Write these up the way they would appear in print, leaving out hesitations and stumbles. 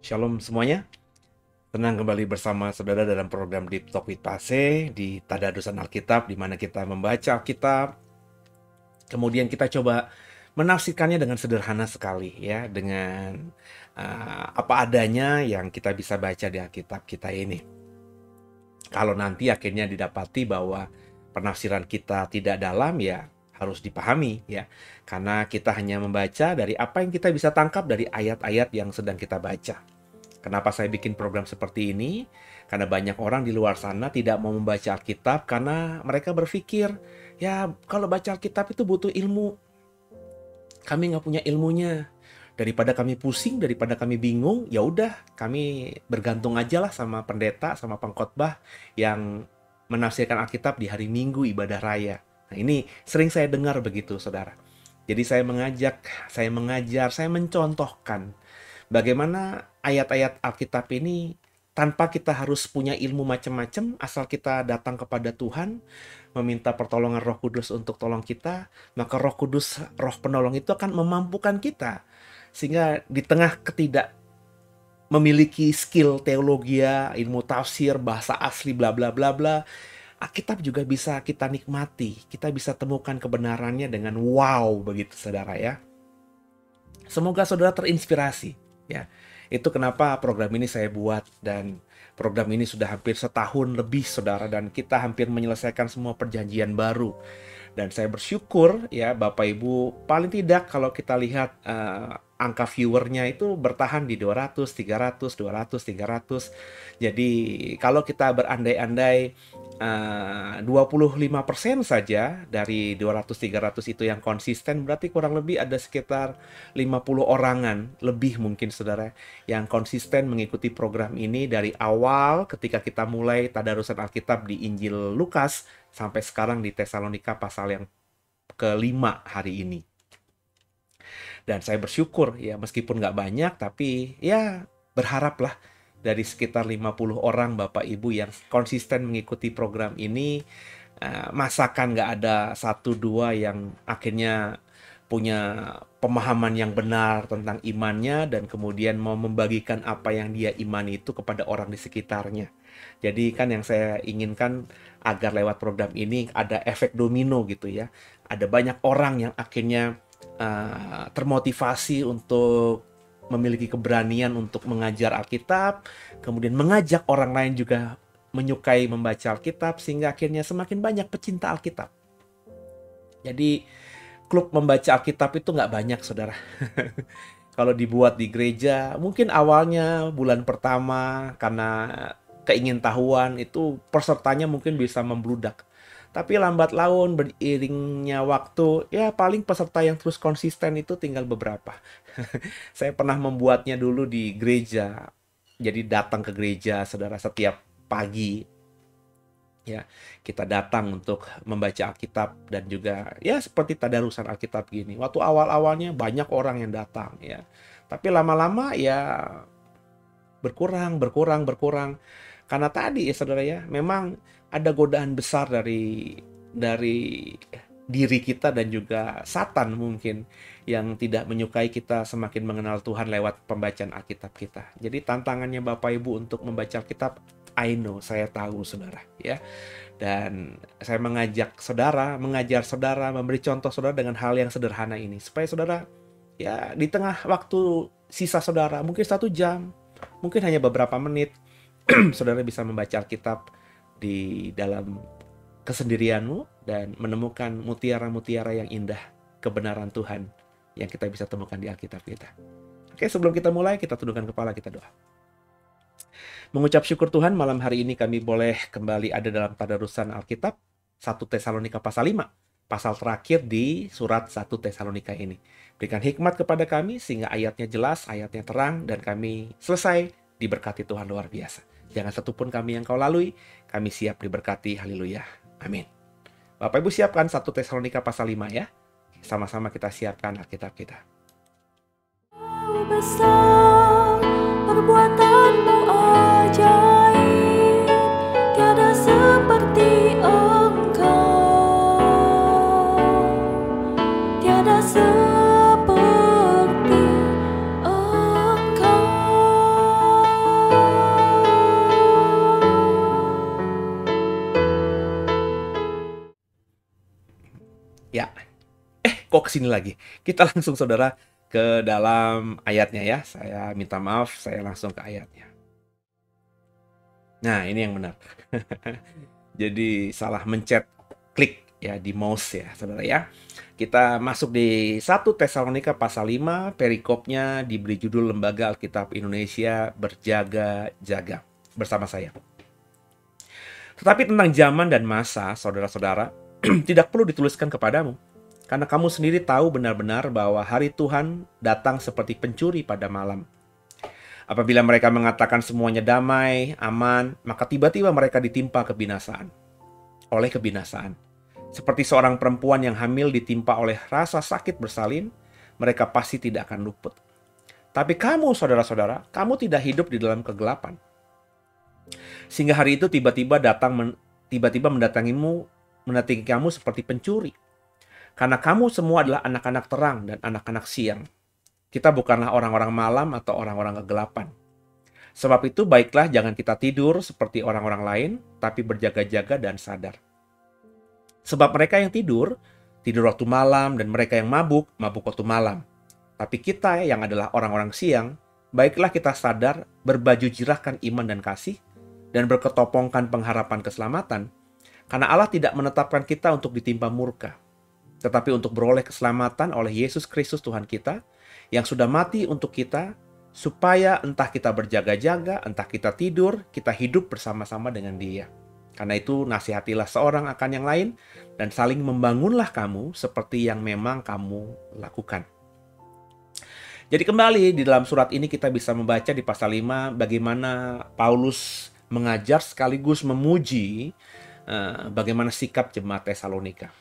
Shalom semuanya, tenang kembali bersama saudara dalam program Deep Talk with Pase di Tadarusan Alkitab, di mana kita membaca Alkitab, kemudian kita coba menafsirkannya dengan sederhana sekali ya, dengan apa adanya yang kita bisa baca di Alkitab kita ini. Kalau nanti akhirnya didapati bahwa penafsiran kita tidak dalam, ya harus dipahami ya, karena kita hanya membaca dari apa yang kita bisa tangkap dari ayat-ayat yang sedang kita baca. Kenapa saya bikin program seperti ini? Karena banyak orang di luar sana tidak mau membaca Alkitab karena mereka berpikir, ya kalau baca Alkitab itu butuh ilmu. Kami nggak punya ilmunya. Daripada kami pusing, daripada kami bingung, ya udah kami bergantung aja lah sama pendeta, sama pengkhotbah yang menafsirkan Alkitab di hari Minggu ibadah raya. Nah ini sering saya dengar begitu, saudara. Jadi saya mengajak, saya mengajar, saya mencontohkan bagaimana ayat-ayat Alkitab ini tanpa kita harus punya ilmu macam-macam, asal kita datang kepada Tuhan, meminta pertolongan Roh Kudus untuk tolong kita, maka Roh Kudus, Roh Penolong itu akan memampukan kita. Sehingga di tengah ketidak memiliki skill teologi, ilmu tafsir, bahasa asli, bla bla bla bla, Alkitab juga bisa kita nikmati, kita bisa temukan kebenarannya dengan wow begitu saudara ya. Semoga saudara terinspirasi ya. Itu kenapa program ini saya buat, dan program ini sudah hampir setahun lebih saudara, dan kita hampir menyelesaikan semua perjanjian baru. Dan saya bersyukur ya Bapak Ibu, paling tidak kalau kita lihat angka viewernya itu bertahan di 200, 300, 200, 300. Jadi kalau kita berandai-andai 25% saja dari 200-300 itu yang konsisten, berarti kurang lebih ada sekitar 50 orangan lebih mungkin saudara yang konsisten mengikuti program ini dari awal ketika kita mulai tadarusan Alkitab di Injil Lukas sampai sekarang di Tesalonika pasal yang kelima hari ini. Dan saya bersyukur ya, meskipun nggak banyak, tapi ya berharaplah dari sekitar 50 orang Bapak Ibu yang konsisten mengikuti program ini, masakan nggak ada satu dua yang akhirnya punya pemahaman yang benar tentang imannya dan kemudian mau membagikan apa yang dia imani itu kepada orang di sekitarnya. Jadi kan yang saya inginkan agar lewat program ini ada efek domino gitu ya. Ada banyak orang yang akhirnya termotivasi untuk memiliki keberanian untuk mengajar Alkitab, kemudian mengajak orang lain juga menyukai membaca Alkitab, sehingga akhirnya semakin banyak pecinta Alkitab. Jadi klub membaca Alkitab itu nggak banyak, saudara. Kalau dibuat di gereja, mungkin awalnya bulan pertama karena keingintahuan itu pesertanya mungkin bisa membludak. Tapi lambat laun beriringnya waktu, ya paling peserta yang terus konsisten itu tinggal beberapa. Saya pernah membuatnya dulu di gereja. Jadi datang ke gereja, saudara, setiap pagi. Ya, kita datang untuk membaca Alkitab dan juga ya seperti tadarusan Alkitab gini. Waktu awal-awalnya banyak orang yang datang ya. Tapi lama-lama ya berkurang. Karena tadi ya saudara ya, memang ada godaan besar dari diri kita dan juga Satan mungkin yang tidak menyukai kita semakin mengenal Tuhan lewat pembacaan Alkitab kita. Jadi tantangannya Bapak Ibu untuk membaca Alkitab, I know, saya tahu saudara ya. Dan saya mengajar saudara, memberi contoh saudara dengan hal yang sederhana ini supaya saudara ya di tengah waktu sisa saudara mungkin 1 jam, mungkin hanya beberapa menit, saudara bisa membaca Alkitab di dalam kesendirianmu dan menemukan mutiara-mutiara yang indah kebenaran Tuhan yang kita bisa temukan di Alkitab kita. Oke, sebelum kita mulai, kita tundukkan kepala, kita doa. Mengucap syukur Tuhan, malam hari ini kami boleh kembali ada dalam tadarusan Alkitab 1 Tesalonika pasal 5. pasal terakhir di surat 1 Tesalonika ini. Berikan hikmat kepada kami sehingga ayatnya jelas, ayatnya terang, dan kami selesai diberkati Tuhan luar biasa. Jangan satupun kami yang kau lalui, kami siap diberkati. Haleluya. Amin. Bapak Ibu siapkan 1 Tesalonika pasal 5 ya. Sama-sama kita siapkan Alkitab kita. Besar perbuatanmu ajaib, tiada seperti Engkau, tiada seperti Engkau. Ya, kok kesini lagi? Kita langsung saudara ke dalam ayatnya ya. Saya minta maaf, saya langsung ke ayatnya. Nah, ini yang benar. Jadi salah mencet klik ya di mouse ya, saudara ya. Kita masuk di 1 Tesalonika pasal 5, perikopnya diberi judul Lembaga Alkitab Indonesia Berjaga-jaga bersama saya. Tetapi tentang zaman dan masa, saudara-saudara, tidak perlu dituliskan kepadamu. Karena kamu sendiri tahu benar-benar bahwa hari Tuhan datang seperti pencuri pada malam. Apabila mereka mengatakan semuanya damai, aman, maka tiba-tiba mereka ditimpa kebinasaan. Oleh kebinasaan. Seperti seorang perempuan yang hamil ditimpa oleh rasa sakit bersalin, mereka pasti tidak akan luput. Tapi kamu, saudara-saudara, kamu tidak hidup di dalam kegelapan. Sehingga hari itu tiba-tiba mendatangi kamu seperti pencuri. Karena kamu semua adalah anak-anak terang dan anak-anak siang. Kita bukanlah orang-orang malam atau orang-orang kegelapan. Sebab itu baiklah jangan kita tidur seperti orang-orang lain, tapi berjaga-jaga dan sadar. Sebab mereka yang tidur waktu malam, dan mereka yang mabuk waktu malam. Tapi kita yang adalah orang-orang siang, baiklah kita sadar, berbaju jirahkan iman dan kasih, dan berketopongkan pengharapan keselamatan. Karena Allah tidak menetapkan kita untuk ditimpa murka, tetapi untuk beroleh keselamatan oleh Yesus Kristus Tuhan kita, yang sudah mati untuk kita, supaya entah kita berjaga-jaga, entah kita tidur, kita hidup bersama-sama dengan Dia. Karena itu nasihatilah seorang akan yang lain, dan saling membangunlah kamu seperti yang memang kamu lakukan. Jadi kembali di dalam surat ini kita bisa membaca di pasal 5 bagaimana Paulus mengajar sekaligus memuji bagaimana sikap jemaat Tesalonika.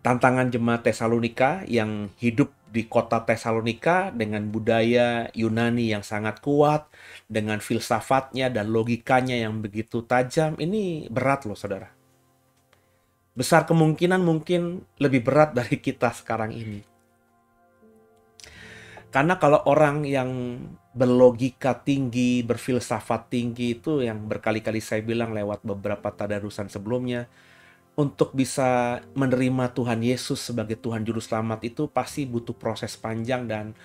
Tantangan jemaat Tesalonika yang hidup di kota Tesalonika dengan budaya Yunani yang sangat kuat, dengan filsafatnya dan logikanya yang begitu tajam, ini berat loh saudara. Besar kemungkinan mungkin lebih berat dari kita sekarang ini. Karena kalau orang yang berlogika tinggi, berfilsafat tinggi itu yang berkali-kali saya bilang lewat beberapa tadarusan sebelumnya, untuk bisa menerima Tuhan Yesus sebagai Tuhan Juru Selamat itu pasti butuh proses panjang dan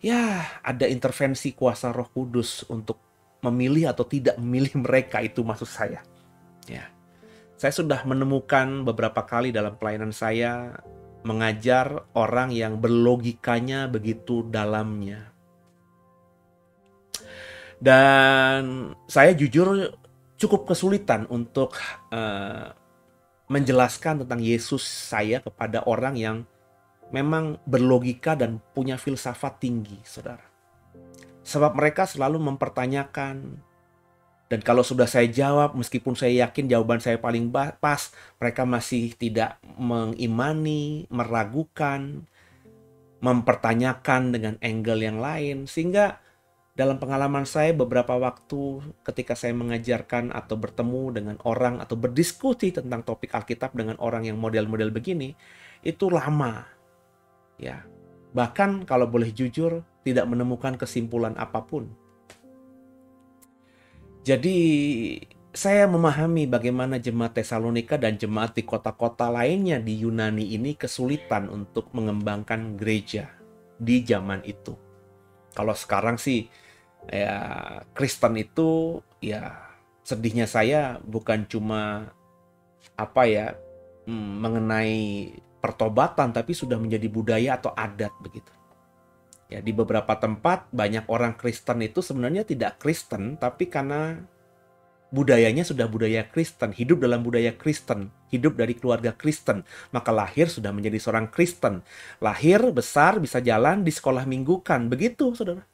ya ada intervensi kuasa Roh Kudus untuk memilih atau tidak memilih mereka, itu maksud saya. Ya, saya sudah menemukan beberapa kali dalam pelayanan saya mengajar orang yang berlogikanya begitu dalamnya. Dan saya jujur cukup kesulitan untuk menjelaskan tentang Yesus saya kepada orang yang memang berlogika dan punya filsafat tinggi, saudara. Sebab mereka selalu mempertanyakan, dan kalau sudah saya jawab, meskipun saya yakin jawaban saya paling pas, mereka masih tidak mengimani, meragukan, mempertanyakan dengan angle yang lain. Sehingga dalam pengalaman saya beberapa waktu ketika saya mengajarkan atau bertemu dengan orang atau berdiskusi tentang topik Alkitab dengan orang yang model-model begini, itu lama. Ya. Bahkan kalau boleh jujur, tidak menemukan kesimpulan apapun. Jadi saya memahami bagaimana jemaat Tesalonika dan jemaat di kota-kota lainnya di Yunani ini kesulitan untuk mengembangkan gereja di zaman itu. Kalau sekarang sih ya Kristen itu ya sedihnya saya bukan cuma mengenai pertobatan, tapi sudah menjadi budaya atau adat begitu. Ya, di beberapa tempat banyak orang Kristen itu sebenarnya tidak Kristen, tapi karena budayanya sudah budaya Kristen, hidup dalam budaya Kristen, hidup dari keluarga Kristen, maka lahir sudah menjadi seorang Kristen. Lahir, besar, bisa jalan di sekolah minggukan. Begitu, saudara.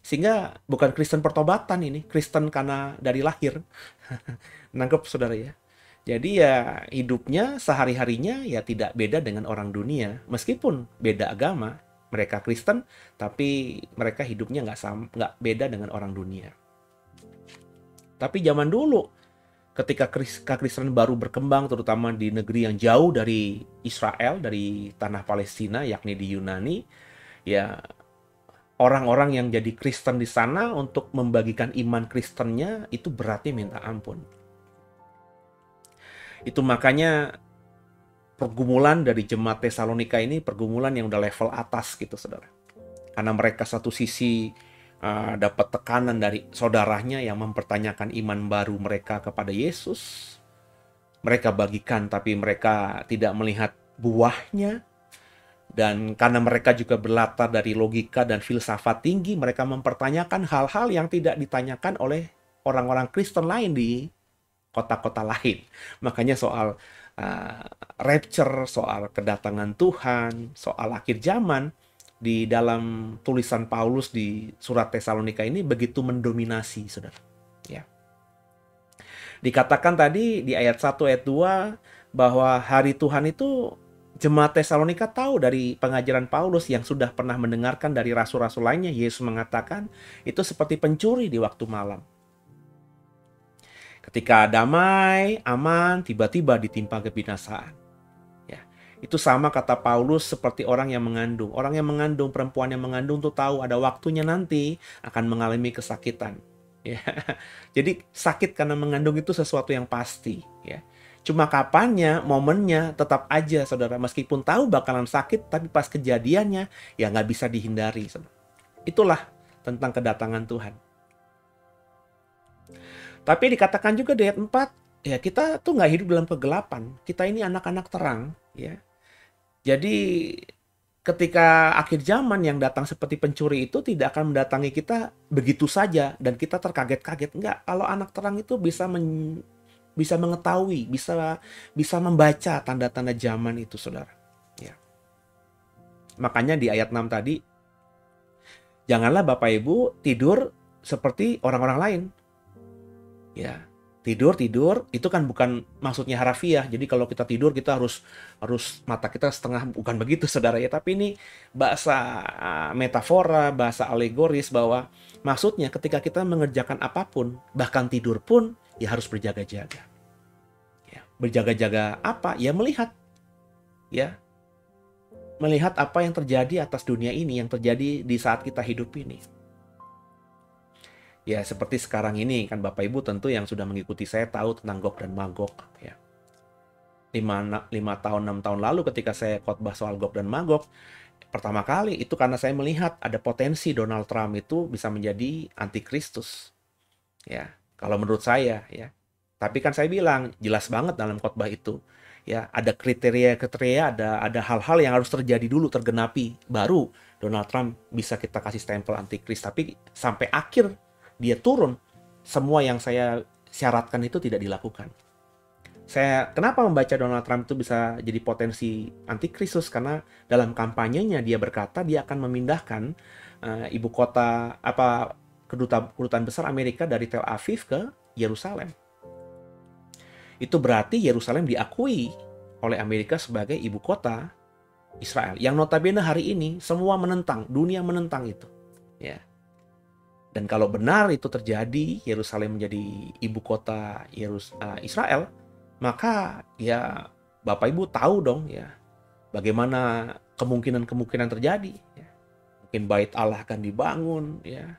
Sehingga bukan Kristen pertobatan ini, Kristen karena dari lahir. Nangkep, saudara ya. Jadi ya hidupnya sehari-harinya ya tidak beda dengan orang dunia. Meskipun beda agama, mereka Kristen, tapi mereka hidupnya nggak beda dengan orang dunia. Tapi zaman dulu, ketika kekristenan baru berkembang, terutama di negeri yang jauh dari Israel, dari tanah Palestina, yakni di Yunani, ya orang-orang yang jadi Kristen di sana untuk membagikan iman Kristennya itu beratnya minta ampun. Itu makanya pergumulan dari jemaat Tesalonika ini pergumulan yang udah level atas gitu, saudara. Karena mereka satu sisi dapat tekanan dari saudaranya yang mempertanyakan iman baru mereka kepada Yesus. Mereka bagikan tapi mereka tidak melihat buahnya. Dan karena mereka juga berlatar dari logika dan filsafat tinggi, mereka mempertanyakan hal-hal yang tidak ditanyakan oleh orang-orang Kristen lain di kota-kota lain. Makanya soal rapture, soal kedatangan Tuhan, soal akhir zaman, di dalam tulisan Paulus di surat Tesalonika ini begitu mendominasi, saudara. Ya. Dikatakan tadi di ayat 1 ayat 2 bahwa hari Tuhan itu jemaat Tesalonika tahu dari pengajaran Paulus yang sudah pernah mendengarkan dari rasul-rasul lainnya. Yesus mengatakan itu seperti pencuri di waktu malam. Ketika damai, aman, tiba-tiba ditimpa kebinasaan. Ya, itu sama kata Paulus seperti orang yang mengandung. Orang yang mengandung, perempuan yang mengandung tuh tahu ada waktunya nanti akan mengalami kesakitan. Ya. Jadi sakit karena mengandung itu sesuatu yang pasti. Ya. Cuma kapannya, momennya tetap aja, saudara. Meskipun tahu bakalan sakit, tapi pas kejadiannya ya nggak bisa dihindari. Saudara. Itulah tentang kedatangan Tuhan. Tapi dikatakan juga di ayat 4, ya kita tuh nggak hidup dalam kegelapan. Kita ini anak-anak terang. Ya. Jadi ketika akhir zaman yang datang seperti pencuri itu tidak akan mendatangi kita begitu saja. Dan kita terkaget-kaget. Enggak, kalau anak terang itu bisa mengetahui, bisa membaca tanda-tanda zaman itu, saudara. Ya. Makanya di ayat 6 tadi, janganlah Bapak Ibu tidur seperti orang-orang lain. Ya, tidur itu kan bukan maksudnya harafiah. Jadi kalau kita tidur kita harus mata kita setengah, bukan begitu, saudara ya. Tapi ini bahasa metafora, bahasa alegoris bahwa maksudnya ketika kita mengerjakan apapun, bahkan tidur pun ya harus berjaga-jaga. Ya, berjaga-jaga apa? Ya melihat. Ya. Melihat apa yang terjadi atas dunia ini, yang terjadi di saat kita hidup ini. Ya seperti sekarang ini kan Bapak Ibu tentu yang sudah mengikuti saya tahu tentang Gog dan Magog. Ya. 5 tahun, 6 tahun lalu ketika saya khotbah soal Gog dan Magog, pertama kali itu karena saya melihat ada potensi Donald Trump itu bisa menjadi antikristus. Ya, kalau menurut saya ya. Tapi kan saya bilang jelas banget dalam khotbah itu. Ya, ada kriteria, ada hal-hal yang harus terjadi dulu, tergenapi, baru Donald Trump bisa kita kasih stempel antikris. Tapi sampai akhir dia turun, semua yang saya syaratkan itu tidak dilakukan. Saya kenapa membaca Donald Trump itu bisa jadi potensi antikristus? Karena dalam kampanyenya dia berkata dia akan memindahkan ibu kota kedutaan besar Amerika dari Tel Aviv ke Yerusalem. Itu berarti Yerusalem diakui oleh Amerika sebagai ibu kota Israel. Yang notabene hari ini semua menentang, dunia menentang itu. Ya. Dan kalau benar itu terjadi, Yerusalem menjadi ibu kota Israel, maka ya Bapak Ibu tahu dong ya bagaimana kemungkinan terjadi. Ya. Mungkin bait Allah akan dibangun, ya.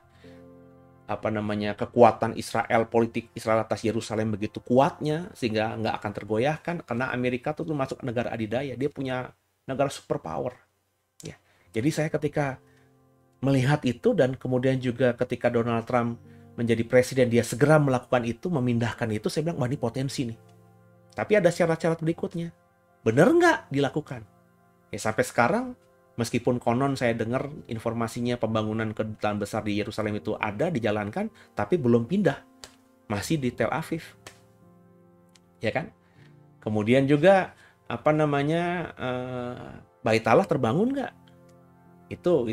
Kekuatan Israel, politik Israel atas Yerusalem begitu kuatnya sehingga nggak akan tergoyahkan karena Amerika tuh masuk negara adidaya, dia punya negara superpower. Ya. Jadi saya ketika melihat itu dan kemudian juga ketika Donald Trump menjadi presiden dia segera melakukan itu, memindahkan itu, saya bilang wah ini potensi nih. Tapi ada syarat-syarat berikutnya. Benar nggak dilakukan? Ya sampai sekarang meskipun konon saya dengar informasinya pembangunan kedutaan besar di Yerusalem itu ada dijalankan, tapi belum pindah. masih di Tel Aviv, ya kan? Kemudian juga Bait Allah terbangun nggak? Itu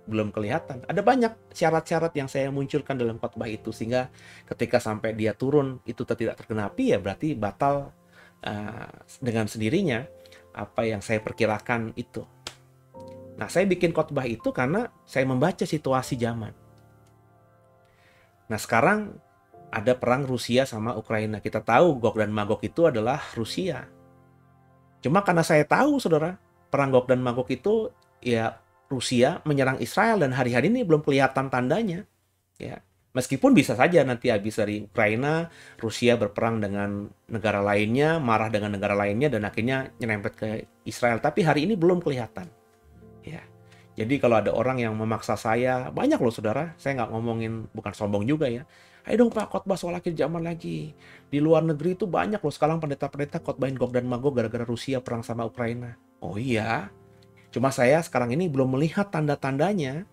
belum kelihatan. Ada banyak syarat-syarat yang saya munculkan dalam khotbah itu, sehingga ketika sampai dia turun itu tidak tergenapi, ya berarti batal dengan sendirinya apa yang saya perkirakan itu. Nah, saya bikin khotbah itu karena saya membaca situasi zaman. Nah, sekarang ada perang Rusia sama Ukraina. Kita tahu Gog dan Magog itu adalah Rusia. Cuma karena saya tahu, saudara, perang Gog dan Magog itu ya Rusia menyerang Israel, dan hari-hari ini belum kelihatan tandanya. Ya, meskipun bisa saja nanti habis dari Ukraina, Rusia berperang dengan negara lainnya, marah dengan negara lainnya, dan akhirnya nyerempet ke Israel. Tapi hari ini belum kelihatan. Ya, jadi kalau ada orang yang memaksa saya, banyak loh saudara, saya nggak ngomongin, bukan sombong juga ya. Ayo dong Pak, khotbah soal akhir zaman lagi. Di luar negeri itu banyak loh sekarang pendeta-pendeta khotbahin Gog dan Magog gara-gara Rusia perang sama Ukraina. Oh iya. Cuma saya sekarang ini belum melihat tanda-tandanya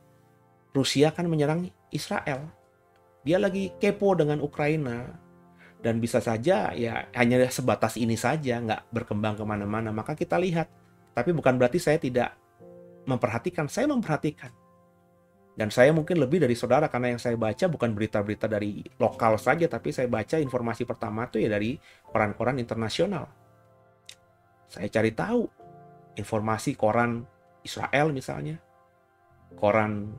Rusia akan menyerang Israel. Dia lagi kepo dengan Ukraina. Dan bisa saja ya hanya sebatas ini saja, nggak berkembang kemana-mana. Maka kita lihat. Tapi bukan berarti saya tidak memperhatikan. Saya memperhatikan. Dan saya mungkin lebih dari saudara, karena yang saya baca bukan berita-berita dari lokal saja, tapi saya baca informasi pertama itu ya dari koran-koran internasional. Saya cari tahu informasi koran Israel misalnya, koran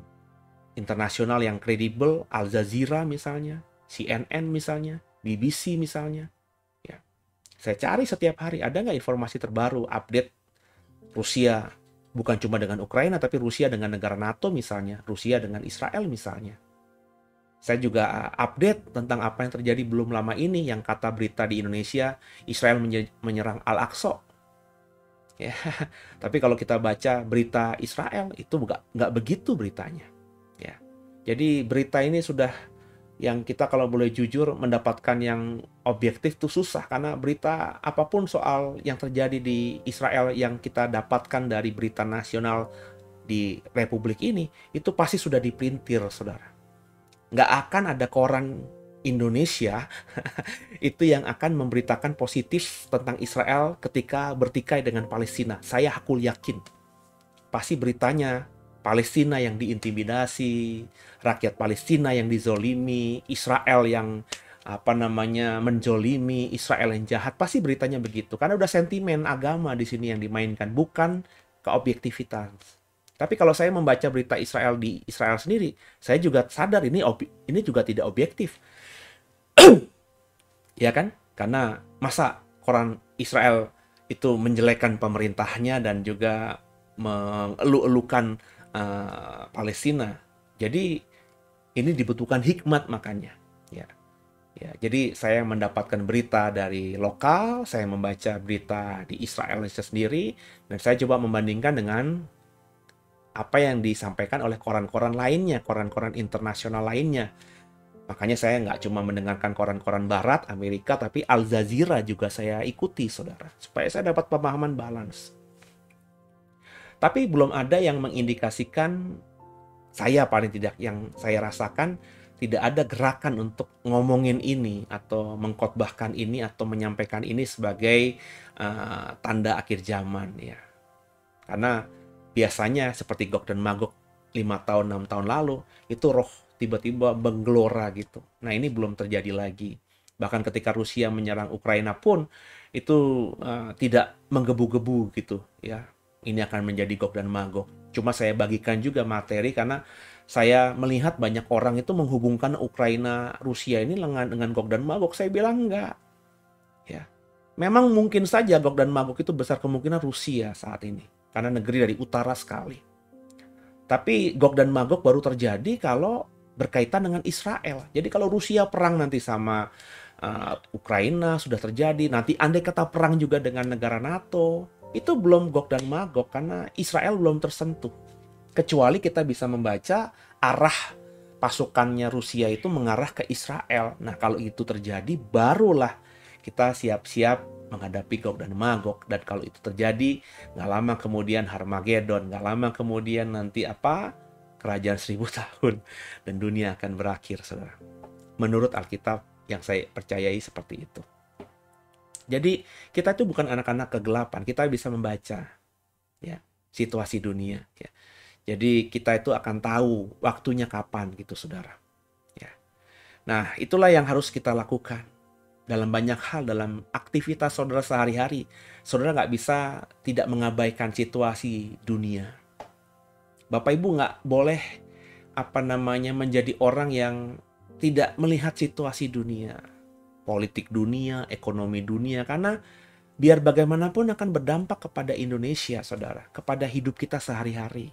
internasional yang kredibel, Al Jazeera misalnya, CNN misalnya, BBC misalnya. Ya. Saya cari setiap hari, ada nggak informasi terbaru, update Rusia, bukan cuma dengan Ukraina, tapi Rusia dengan negara NATO misalnya, Rusia dengan Israel misalnya. Saya juga update tentang apa yang terjadi belum lama ini, yang kata berita di Indonesia, Israel menyerang Al-Aqsa. Ya, tapi kalau kita baca berita Israel itu nggak begitu beritanya. Ya, jadi berita ini sudah, yang kita kalau boleh jujur mendapatkan yang objektif tuh susah, karena berita apapun soal yang terjadi di Israel yang kita dapatkan dari berita nasional di Republik ini itu pasti sudah diprintir, saudara. Nggak akan ada koran Indonesia itu yang akan memberitakan positif tentang Israel ketika bertikai dengan Palestina. Saya hakul yakin pasti beritanya Palestina yang diintimidasi, rakyat Palestina yang dizolimi, Israel yang menjolimi, Israel yang jahat. Pasti beritanya begitu, karena udah sentimen agama di sini yang dimainkan, bukan keobjektivitas. Tapi kalau saya membaca berita Israel di Israel sendiri, saya juga sadar ini juga tidak objektif. Ya kan? Karena masa koran Israel itu menjelekkan pemerintahnya dan juga mengeluh-elukan Palestina. Jadi ini dibutuhkan hikmat makanya. Ya. Ya, jadi saya mendapatkan berita dari lokal, saya membaca berita di Israel sendiri, dan saya coba membandingkan dengan apa yang disampaikan oleh koran-koran lainnya, koran-koran internasional lainnya. Makanya saya nggak cuma mendengarkan koran-koran barat, Amerika, tapi Al Jazeera juga saya ikuti, saudara. Supaya saya dapat pemahaman balance. Tapi belum ada yang mengindikasikan, saya paling tidak, yang saya rasakan, tidak ada gerakan untuk ngomongin ini, atau mengkhotbahkan ini, atau menyampaikan ini sebagai tanda akhir zaman. Ya. Karena biasanya seperti Gog dan Magog 5 tahun, 6 tahun lalu, itu roh tiba-tiba menggelora gitu. Nah, ini belum terjadi lagi. Bahkan ketika Rusia menyerang Ukraina pun itu tidak menggebu-gebu gitu ya. Ini akan menjadi Gog dan Magog. Cuma saya bagikan juga materi karena saya melihat banyak orang itu menghubungkan Ukraina Rusia ini dengan Gog dan Magog. Saya bilang enggak. Ya. Memang mungkin saja Gog dan Magog itu besar kemungkinan Rusia saat ini, karena negeri dari utara sekali. Tapi Gog dan Magog baru terjadi kalau berkaitan dengan Israel. Jadi kalau Rusia perang nanti sama Ukraina sudah terjadi, nanti andai kata perang juga dengan negara NATO, itu belum Gog dan Magog karena Israel belum tersentuh. Kecuali kita bisa membaca arah pasukannya Rusia itu mengarah ke Israel. Nah, kalau itu terjadi barulah kita siap-siap menghadapi Gog dan Magog. Dan kalau itu terjadi, nggak lama kemudian Harmagedon, nggak lama kemudian nanti kerajaan 1000 tahun, dan dunia akan berakhir, saudara. Menurut Alkitab yang saya percayai seperti itu. Jadi kita itu bukan anak-anak kegelapan, kita bisa membaca ya situasi dunia ya. Jadi kita itu akan tahu waktunya kapan gitu saudara. Ya. Nah itulah yang harus kita lakukan dalam banyak hal, dalam aktivitas saudara sehari-hari. Saudara nggak bisa tidak mengabaikan situasi dunia. Bapak Ibu nggak boleh menjadi orang yang tidak melihat situasi dunia, politik dunia, ekonomi dunia, karena biar bagaimanapun akan berdampak kepada Indonesia, saudara, kepada hidup kita sehari-hari.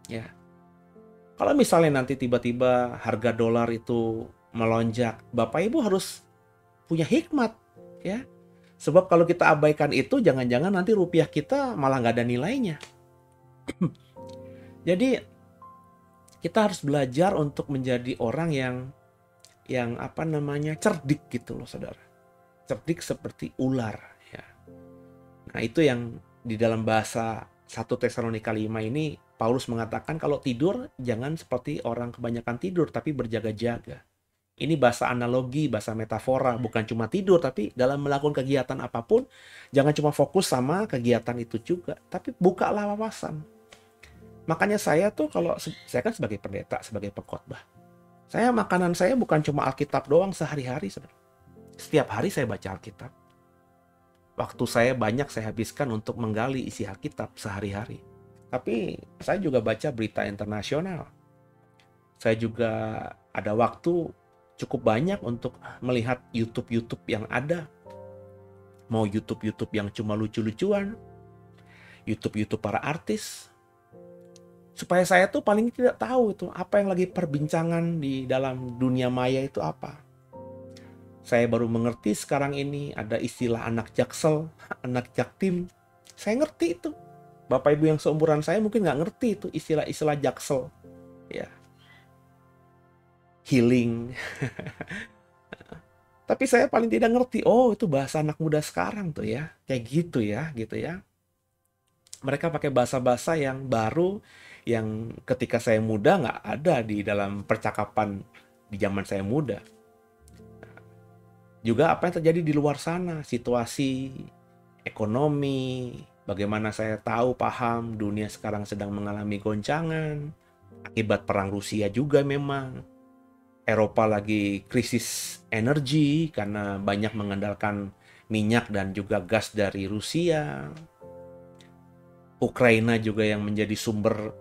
Ya, kalau misalnya nanti tiba-tiba harga dolar itu melonjak, Bapak Ibu harus punya hikmat, ya. Sebab kalau kita abaikan itu, jangan-jangan nanti rupiah kita malah nggak ada nilainya. Jadi kita harus belajar untuk menjadi orang yang cerdik gitu loh saudara. Cerdik seperti ular ya. Nah itu yang di dalam bahasa 1 Tesalonika 5 ini Paulus mengatakan kalau tidur jangan seperti orang kebanyakan tidur tapi berjaga-jaga. Ini bahasa analogi, bahasa metafora, bukan cuma tidur tapi dalam melakukan kegiatan apapun jangan cuma fokus sama kegiatan itu juga, tapi bukalah wawasan. Makanya saya tuh saya kan sebagai pendeta, sebagai pengkhotbah. Makanan saya bukan cuma Alkitab doang sehari-hari, saudara. Setiap hari saya baca Alkitab. Waktu saya banyak saya habiskan untuk menggali isi Alkitab sehari-hari. Tapi saya juga baca berita internasional. Saya juga ada waktu cukup banyak untuk melihat YouTube yang ada. Mau YouTube yang cuma lucu-lucuan, YouTube para artis. Supaya saya tuh paling tidak tahu itu apa yang lagi perbincangan di dalam dunia maya itu apa. Saya baru mengerti sekarang ini ada istilah anak jaksel, anak jaktim. Saya ngerti itu. Bapak Ibu yang seumuran saya mungkin nggak ngerti itu istilah-istilah jaksel. Ya. Healing. Tapi saya paling tidak ngerti. Oh itu bahasa anak muda sekarang tuh ya. Kayak gitu ya. Mereka pakai bahasa-bahasa yang baru, yang ketika saya muda nggak ada di dalam percakapan di zaman saya muda. Juga apa yang terjadi di luar sana, situasi ekonomi, bagaimana saya tahu, paham, dunia sekarang sedang mengalami goncangan, akibat perang Rusia juga memang. Eropa lagi krisis energi karena banyak mengandalkan minyak dan juga gas dari Rusia. Ukraina juga yang menjadi sumber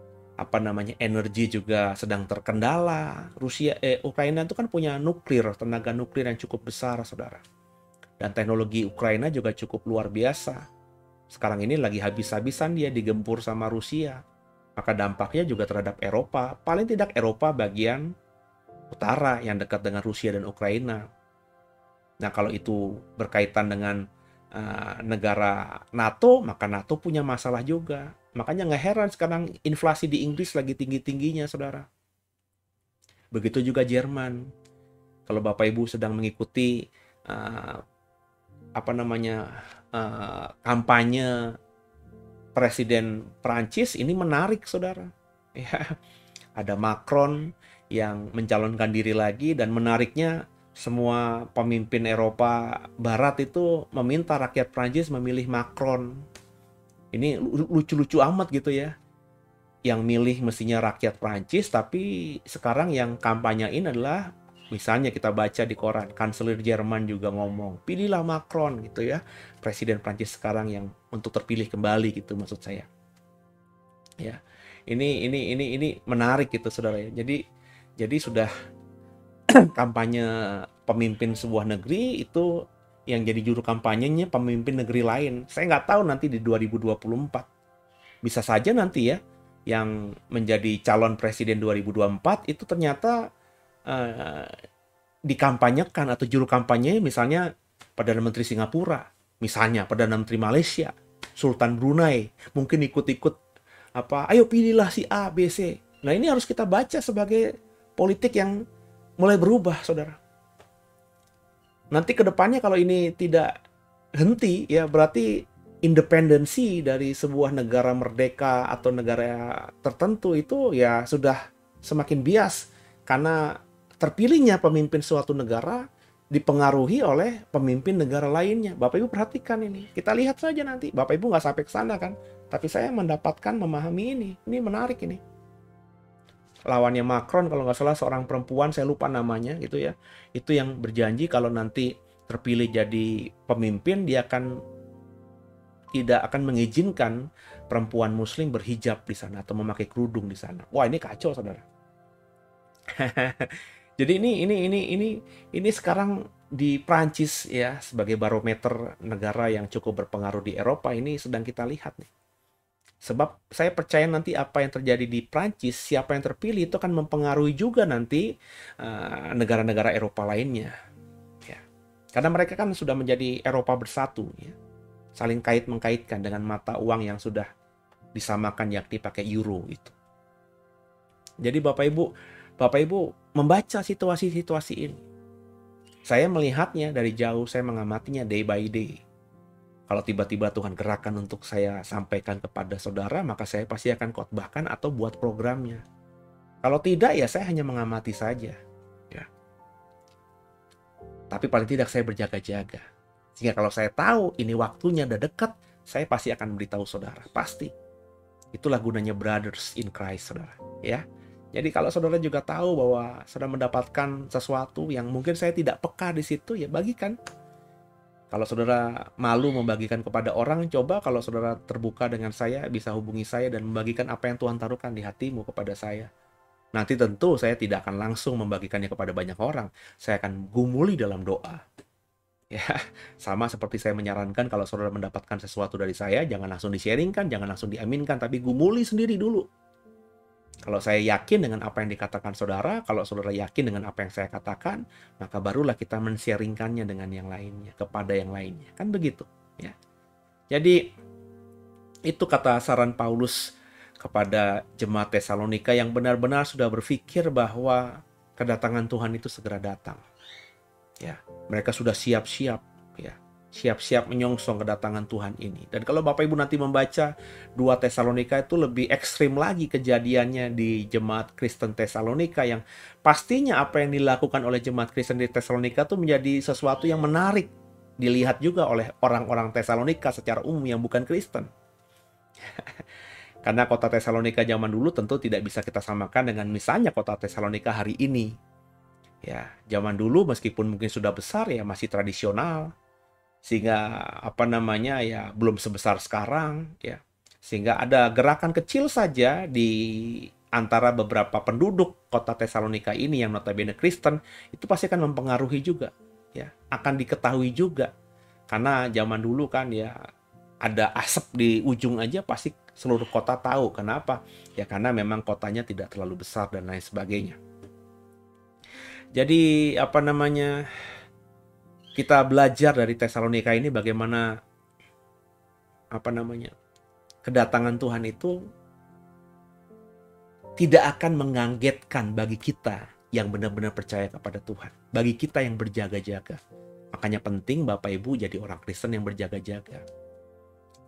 energi juga sedang terkendala. Ukraina itu kan punya tenaga nuklir yang cukup besar, saudara. Dan teknologi Ukraina juga cukup luar biasa. Sekarang ini lagi habis-habisan dia digempur sama Rusia. Maka dampaknya juga terhadap Eropa. Paling tidak Eropa bagian utara yang dekat dengan Rusia dan Ukraina. Nah kalau itu berkaitan dengan negara NATO, maka NATO punya masalah juga. Makanya nggak heran sekarang inflasi di Inggris lagi tinggi-tingginya, saudara. Begitu juga Jerman. Kalau Bapak Ibu sedang mengikuti kampanye Presiden Prancis, ini menarik, saudara. Ya, ada Macron yang mencalonkan diri lagi, dan menariknya semua pemimpin Eropa Barat itu meminta rakyat Prancis memilih Macron. Ini lucu-lucu amat gitu ya. Yang milih mestinya rakyat Prancis, tapi sekarang yang kampanyain adalah, misalnya kita baca di koran, kanselir Jerman juga ngomong, pilihlah Macron gitu ya. Presiden Prancis sekarang yang untuk terpilih kembali gitu maksud saya. Ya. Ini menarik gitu saudara ya. Jadi sudah kampanye pemimpin sebuah negeri itu yang jadi juru kampanyenya pemimpin negeri lain. Saya nggak tahu nanti di 2024. Bisa saja nanti ya, yang menjadi calon presiden 2024 itu ternyata dikampanyekan atau juru kampanye misalnya Perdana Menteri Singapura, misalnya Perdana Menteri Malaysia, Sultan Brunei, mungkin ikut-ikut ayo pilihlah si A, B, C. Nah ini harus kita baca sebagai politik yang mulai berubah, saudara. Nanti ke depannya kalau ini tidak henti, ya berarti independensi dari sebuah negara merdeka atau negara tertentu itu ya sudah semakin bias. Karena terpilihnya pemimpin suatu negara dipengaruhi oleh pemimpin negara lainnya. Bapak Ibu perhatikan ini. Kita lihat saja nanti. Bapak Ibu nggak sampai ke sana kan. Tapi saya mendapatkan memahami ini. Ini menarik ini. Lawannya Macron kalau nggak salah seorang perempuan, saya lupa namanya gitu ya. Itu yang berjanji kalau nanti terpilih jadi pemimpin, dia tidak akan mengizinkan perempuan muslim berhijab di sana atau memakai kerudung di sana. Wah, ini kacau, saudara. Jadi ini sekarang di Prancis ya, sebagai barometer negara yang cukup berpengaruh di Eropa, ini sedang kita lihat nih. Sebab saya percaya nanti apa yang terjadi di Prancis, siapa yang terpilih itu akan mempengaruhi juga nanti negara-negara Eropa lainnya. Ya. Karena mereka kan sudah menjadi Eropa bersatu, ya. Saling kait-mengkaitkan dengan mata uang yang sudah disamakan, yakni pakai euro itu. Jadi Bapak Ibu membaca situasi-situasi ini. Saya melihatnya dari jauh, saya mengamatinya day by day. Kalau tiba-tiba Tuhan gerakan untuk saya sampaikan kepada saudara, maka saya pasti akan khotbahkan atau buat programnya. Kalau tidak, ya saya hanya mengamati saja. Ya. Tapi paling tidak saya berjaga-jaga. Sehingga kalau saya tahu ini waktunya udah dekat, saya pasti akan beritahu saudara. Pasti. Itulah gunanya brothers in Christ, saudara. Ya. Jadi kalau saudara juga tahu bahwa saudara mendapatkan sesuatu yang mungkin saya tidak peka di situ, ya bagikan. Kalau saudara malu membagikan kepada orang, coba kalau saudara terbuka dengan saya, bisa hubungi saya dan membagikan apa yang Tuhan taruhkan di hatimu kepada saya. Nanti tentu saya tidak akan langsung membagikannya kepada banyak orang. Saya akan gumuli dalam doa. Ya, sama seperti saya menyarankan kalau saudara mendapatkan sesuatu dari saya, jangan langsung di-sharingkan, jangan langsung diaminkan, tapi gumuli sendiri dulu. Kalau saya yakin dengan apa yang dikatakan saudara, kalau saudara yakin dengan apa yang saya katakan, maka barulah kita men-sharingkannya dengan yang lainnya, kepada yang lainnya. Kan begitu, ya. Jadi itu kata saran Paulus kepada jemaat Tesalonika yang benar-benar sudah berpikir bahwa kedatangan Tuhan itu segera datang. Ya, mereka sudah siap-siap, ya. Siap-siap menyongsong kedatangan Tuhan ini. Dan kalau Bapak Ibu nanti membaca 2 Tesalonika itu lebih ekstrim lagi kejadiannya di jemaat Kristen Tesalonika, yang pastinya apa yang dilakukan oleh jemaat Kristen di Tesalonika itu menjadi sesuatu yang menarik dilihat juga oleh orang-orang Tesalonika secara umum yang bukan Kristen. Karena kota Tesalonika zaman dulu tentu tidak bisa kita samakan dengan misalnya kota Tesalonika hari ini. Ya, zaman dulu meskipun mungkin sudah besar ya masih tradisional. Sehingga ya belum sebesar sekarang, ya. Sehingga ada gerakan kecil saja di antara beberapa penduduk kota Tesalonika ini yang notabene Kristen, itu pasti akan mempengaruhi juga, ya. Akan diketahui juga. Karena zaman dulu kan ya ada asap di ujung aja pasti seluruh kota tahu. Kenapa? Ya karena memang kotanya tidak terlalu besar dan lain sebagainya. Jadi kita belajar dari Tesalonika ini bagaimana kedatangan Tuhan itu tidak akan mengagetkan bagi kita yang benar-benar percaya kepada Tuhan, bagi kita yang berjaga-jaga. Makanya penting Bapak Ibu jadi orang Kristen yang berjaga-jaga.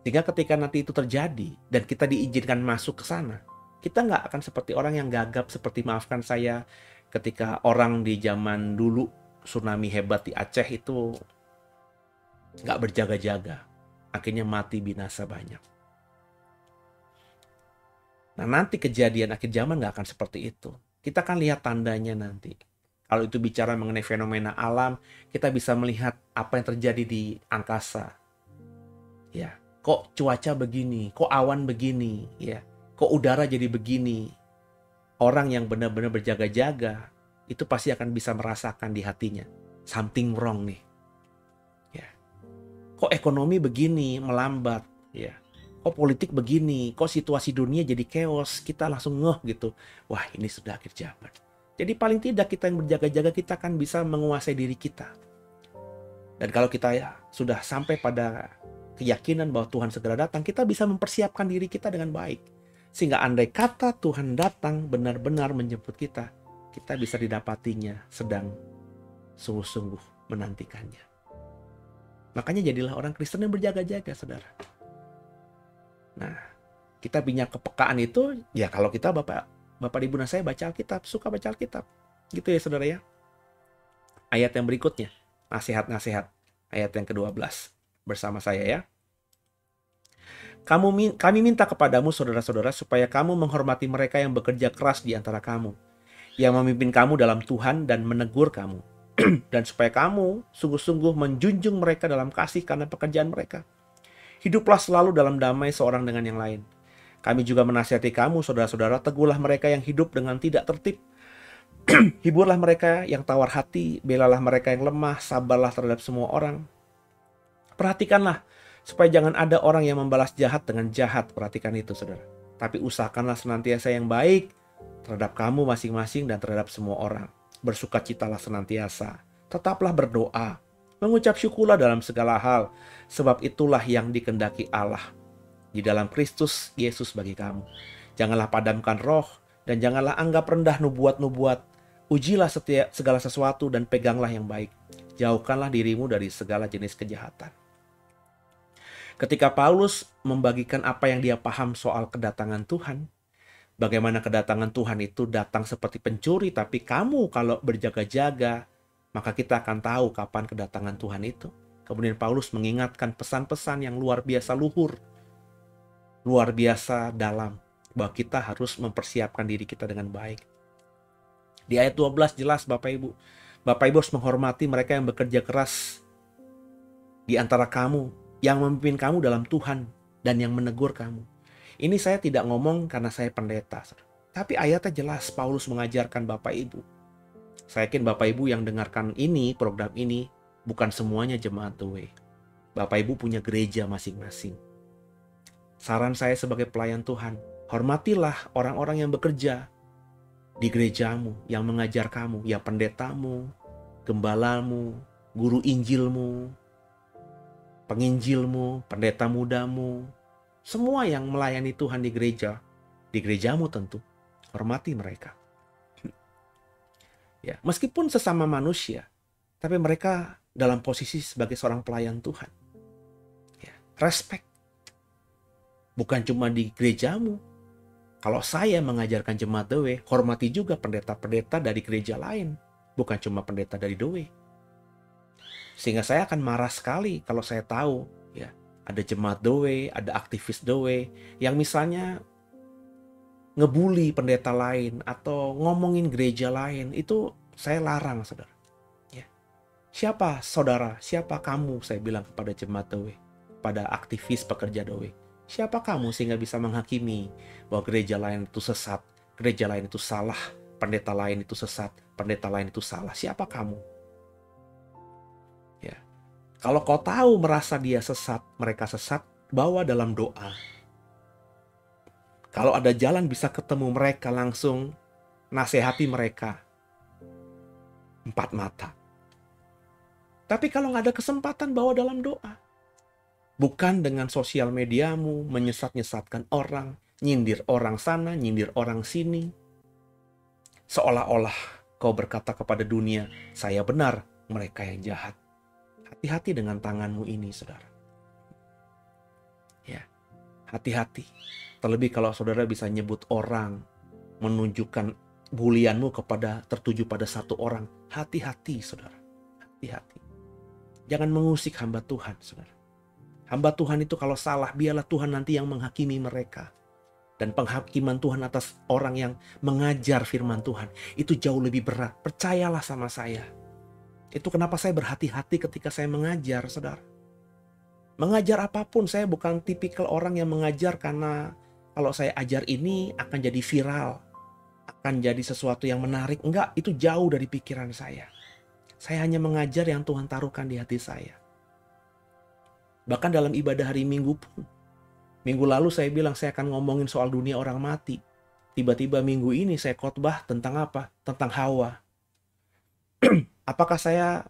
Sehingga ketika nanti itu terjadi dan kita diizinkan masuk ke sana, kita nggak akan seperti orang yang gagap, seperti maafkan saya ketika orang di zaman dulu tsunami hebat di Aceh itu nggak berjaga-jaga, akhirnya mati binasa banyak. Nah nanti kejadian akhir zaman nggak akan seperti itu. Kita akan lihat tandanya nanti. Kalau itu bicara mengenai fenomena alam, kita bisa melihat apa yang terjadi di angkasa. Ya, kok cuaca begini, kok awan begini, ya, kok udara jadi begini. Orang yang benar-benar berjaga-jaga itu pasti akan bisa merasakan di hatinya something wrong nih. Ya. Kok ekonomi begini melambat, ya. Kok politik begini, kok situasi dunia jadi chaos, kita langsung ngeh gitu. Wah, ini sudah akhir zaman. Jadi paling tidak kita yang berjaga-jaga kita akan bisa menguasai diri kita. Dan kalau kita ya sudah sampai pada keyakinan bahwa Tuhan segera datang, kita bisa mempersiapkan diri kita dengan baik. Sehingga andai kata Tuhan datang benar-benar menjemput kita, kita bisa didapatinya sedang sungguh-sungguh menantikannya. Makanya jadilah orang Kristen yang berjaga-jaga, saudara. Nah, kita punya kepekaan itu, ya kalau kita Bapak Ibu dan saya baca Alkitab, suka baca Alkitab. Gitu ya saudara ya. Ayat yang berikutnya, nasihat-nasihat. Ayat yang ke-12 bersama saya ya. Kami minta kepadamu saudara-saudara supaya kamu menghormati mereka yang bekerja keras di antara kamu, yang memimpin kamu dalam Tuhan dan menegur kamu. Dan supaya kamu sungguh-sungguh menjunjung mereka dalam kasih karena pekerjaan mereka. Hiduplah selalu dalam damai seorang dengan yang lain. Kami juga menasihati kamu saudara-saudara, teguhlah mereka yang hidup dengan tidak tertib. Hiburlah mereka yang tawar hati, belalah mereka yang lemah, sabarlah terhadap semua orang. Perhatikanlah, supaya jangan ada orang yang membalas jahat dengan jahat. Perhatikan itu saudara. Tapi usahakanlah senantiasa yang baik terhadap kamu masing-masing dan terhadap semua orang. Bersukacitalah senantiasa, tetaplah berdoa, mengucap syukurlah dalam segala hal, sebab itulah yang dikehendaki Allah di dalam Kristus Yesus bagi kamu. Janganlah padamkan roh, dan janganlah anggap rendah nubuat-nubuat. Ujilah segala sesuatu dan peganglah yang baik. Jauhkanlah dirimu dari segala jenis kejahatan. Ketika Paulus membagikan apa yang dia paham soal kedatangan Tuhan, bagaimana kedatangan Tuhan itu datang seperti pencuri, tapi kamu kalau berjaga-jaga, maka kita akan tahu kapan kedatangan Tuhan itu. Kemudian Paulus mengingatkan pesan-pesan yang luar biasa luhur, luar biasa dalam, bahwa kita harus mempersiapkan diri kita dengan baik. Di ayat 12 jelas Bapak Ibu harus menghormati mereka yang bekerja keras di antara kamu, yang memimpin kamu dalam Tuhan dan yang menegur kamu. Ini saya tidak ngomong karena saya pendeta, tapi ayatnya jelas. Paulus mengajarkan Bapak Ibu. Saya yakin Bapak Ibu yang dengarkan ini, program ini, bukan semuanya jemaat The Way. Bapak Ibu punya gereja masing-masing. Saran saya sebagai pelayan Tuhan, hormatilah orang-orang yang bekerja di gerejamu, yang mengajar kamu, yang pendetamu, gembalamu, guru Injilmu, penginjilmu, pendeta mudamu, semua yang melayani Tuhan di gerejamu tentu, hormati mereka. Ya, meskipun sesama manusia, tapi mereka dalam posisi sebagai seorang pelayan Tuhan. Ya, respect. Bukan cuma di gerejamu. Kalau saya mengajarkan jemaat The Way, hormati juga pendeta-pendeta dari gereja lain, bukan cuma pendeta dari The Way. Sehingga saya akan marah sekali kalau saya tahu ya ada jemaat The Way, ada aktivis The Way yang misalnya ngebully pendeta lain atau ngomongin gereja lain. Itu saya larang saudara. Ya. Siapa saudara, siapa kamu, saya bilang kepada jemaat The Way, pada aktivis pekerja The Way. Siapa kamu sehingga bisa menghakimi bahwa gereja lain itu sesat, gereja lain itu salah, pendeta lain itu sesat, pendeta lain itu salah. Siapa kamu? Ya. Kalau kau tahu merasa dia sesat, mereka sesat, bawa dalam doa. Kalau ada jalan bisa ketemu mereka langsung, nasihati mereka. 4 mata. Tapi kalau nggak ada kesempatan, bawa dalam doa. Bukan dengan sosial mediamu, menyesat-nyesatkan orang, nyindir orang sana, nyindir orang sini. Seolah-olah kau berkata kepada dunia, saya benar, mereka yang jahat. Hati-hati dengan tanganmu ini, saudara. Ya, hati-hati. Terlebih kalau saudara bisa nyebut orang, menunjukkan bulianmu tertuju pada satu orang. Hati-hati, saudara. Hati-hati. Jangan mengusik hamba Tuhan, saudara. Hamba Tuhan itu kalau salah, biarlah Tuhan nanti yang menghakimi mereka. Dan penghakiman Tuhan atas orang yang mengajar firman Tuhan, itu jauh lebih berat. Percayalah sama saya. Itu kenapa saya berhati-hati ketika saya mengajar, saudara. Mengajar apapun, saya bukan tipikal orang yang mengajar karena kalau saya ajar ini akan jadi viral. Akan jadi sesuatu yang menarik. Enggak, itu jauh dari pikiran saya. Saya hanya mengajar yang Tuhan taruhkan di hati saya. Bahkan dalam ibadah hari Minggu pun. Minggu lalu saya bilang saya akan ngomongin soal dunia orang mati. Tiba-tiba minggu ini saya khotbah tentang apa? Tentang Hawa. Apakah saya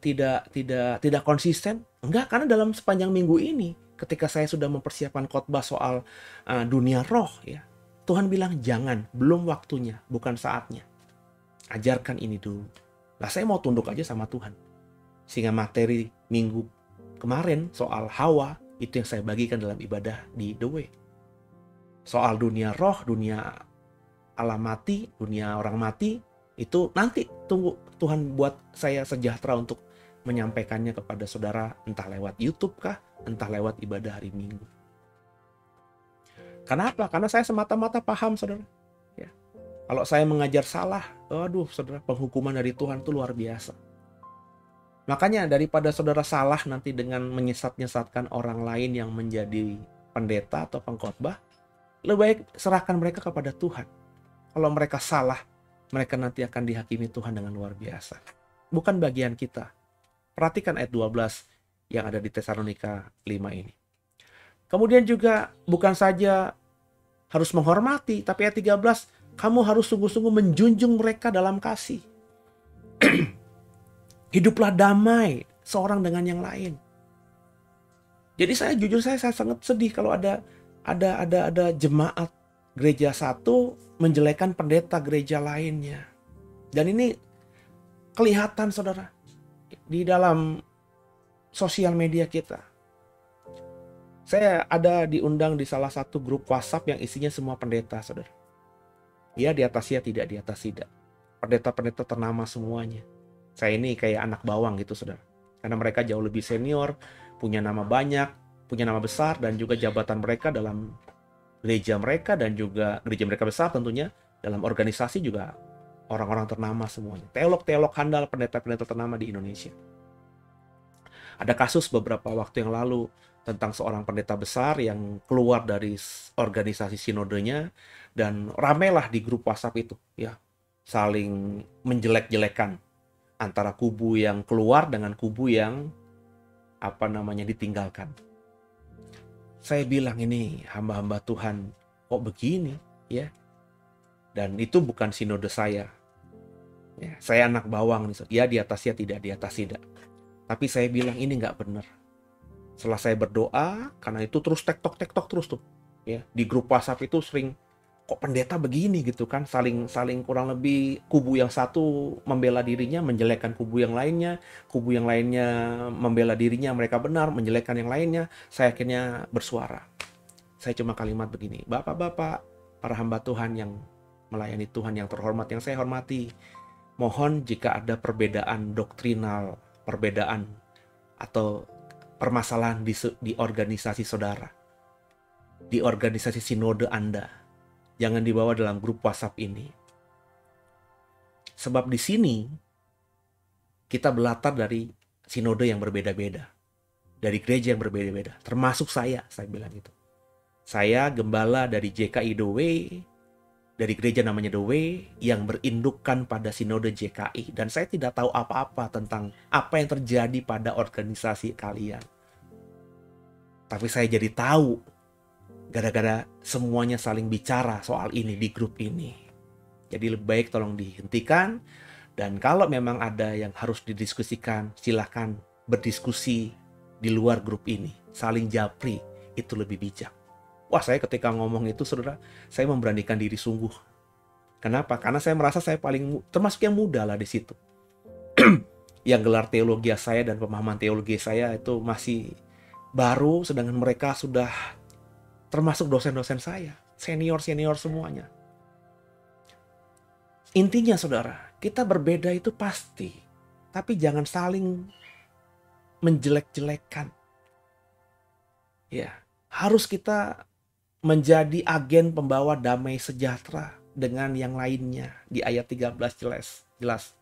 tidak konsisten? Enggak, karena dalam sepanjang minggu ini ketika saya sudah mempersiapkan khotbah soal dunia roh ya. Tuhan bilang jangan, belum waktunya, bukan saatnya. Ajarkan ini dulu. Lah saya mau tunduk aja sama Tuhan. Sehingga materi minggu kemarin soal Hawa itu yang saya bagikan dalam ibadah di The Way. Soal dunia roh, dunia Allah mati, dunia orang mati, itu nanti tunggu Tuhan buat saya sejahtera untuk menyampaikannya kepada saudara, entah lewat YouTube kah, entah lewat ibadah hari Minggu. Kenapa? Karena saya semata-mata paham, saudara. Ya. Kalau saya mengajar salah, aduh saudara, penghukuman dari Tuhan itu luar biasa. Makanya daripada saudara salah nanti dengan menyesat-nyesatkan orang lain yang menjadi pendeta atau pengkhotbah, lebih baik serahkan mereka kepada Tuhan. Kalau mereka salah, mereka nanti akan dihakimi Tuhan dengan luar biasa. Bukan bagian kita. Perhatikan ayat 12 yang ada di Tesalonika 5 ini. Kemudian juga bukan saja harus menghormati, tapi ayat 13, kamu harus sungguh-sungguh menjunjung mereka dalam kasih. Hiduplah damai seorang dengan yang lain. Jadi saya jujur saya sangat sedih kalau ada jemaat gereja satu menjelekan pendeta gereja lainnya. Dan ini kelihatan saudara di dalam sosial media kita. Saya ada diundang di salah satu grup WhatsApp yang isinya semua pendeta saudara. Ya di atas ya, tidak di atas tidak. Pendeta-pendeta ternama semuanya. Saya ini kayak anak bawang gitu saudara. Karena mereka jauh lebih senior, punya nama banyak, punya nama besar, dan juga jabatan mereka dalam gereja mereka dan juga gereja mereka besar tentunya, dalam organisasi juga orang-orang ternama semuanya. Teolog-teolog handal, pendeta-pendeta ternama di Indonesia. Ada kasus beberapa waktu yang lalu tentang seorang pendeta besar yang keluar dari organisasi sinodenya, dan ramailah di grup WhatsApp itu ya, saling menjelek-jelekan antara kubu yang keluar dengan kubu yang ditinggalkan. Saya bilang ini hamba-hamba Tuhan kok begini ya. Dan itu bukan sinode saya. Ya, saya anak bawang nih. Ya di atas ya, tidak di atas tidak. Tapi saya bilang ini nggak benar. Setelah saya berdoa, karena itu terus tektok terus tuh. Ya, di grup WhatsApp itu sering kok pendeta begini gitu kan, saling kurang lebih kubu yang satu membela dirinya menjelekkan kubu yang lainnya membela dirinya mereka benar, menjelekkan yang lainnya. Saya akhirnya bersuara. Saya cuma kalimat begini, Bapak-bapak, para hamba Tuhan yang melayani Tuhan yang terhormat, yang saya hormati, mohon jika ada perbedaan doktrinal, perbedaan atau permasalahan di organisasi saudara, di organisasi sinode Anda, jangan dibawa dalam grup WhatsApp ini. Sebab di sini kita berlatar dari sinode yang berbeda-beda, dari gereja yang berbeda-beda, termasuk saya bilang itu. Saya gembala dari JKI The Way, dari gereja namanya The Way, yang berindukkan pada sinode JKI. Dan saya tidak tahu apa-apa tentang apa yang terjadi pada organisasi kalian. Tapi saya jadi tahu gara-gara semuanya saling bicara soal ini di grup ini. Jadi lebih baik tolong dihentikan. Dan kalau memang ada yang harus didiskusikan, silahkan berdiskusi di luar grup ini. Saling japri, itu lebih bijak. Wah, saya ketika ngomong itu saudara, saya memberanikan diri sungguh. Kenapa? Karena saya merasa saya paling termasuk yang muda lah di situ. Yang gelar teologi saya dan pemahaman teologi saya itu masih baru, sedangkan mereka sudah termasuk dosen-dosen saya, senior-senior semuanya. Intinya saudara, kita berbeda itu pasti, tapi jangan saling menjelek-jelekan. Ya, harus kita menjadi agen pembawa damai sejahtera dengan yang lainnya. Di ayat 13 jelas.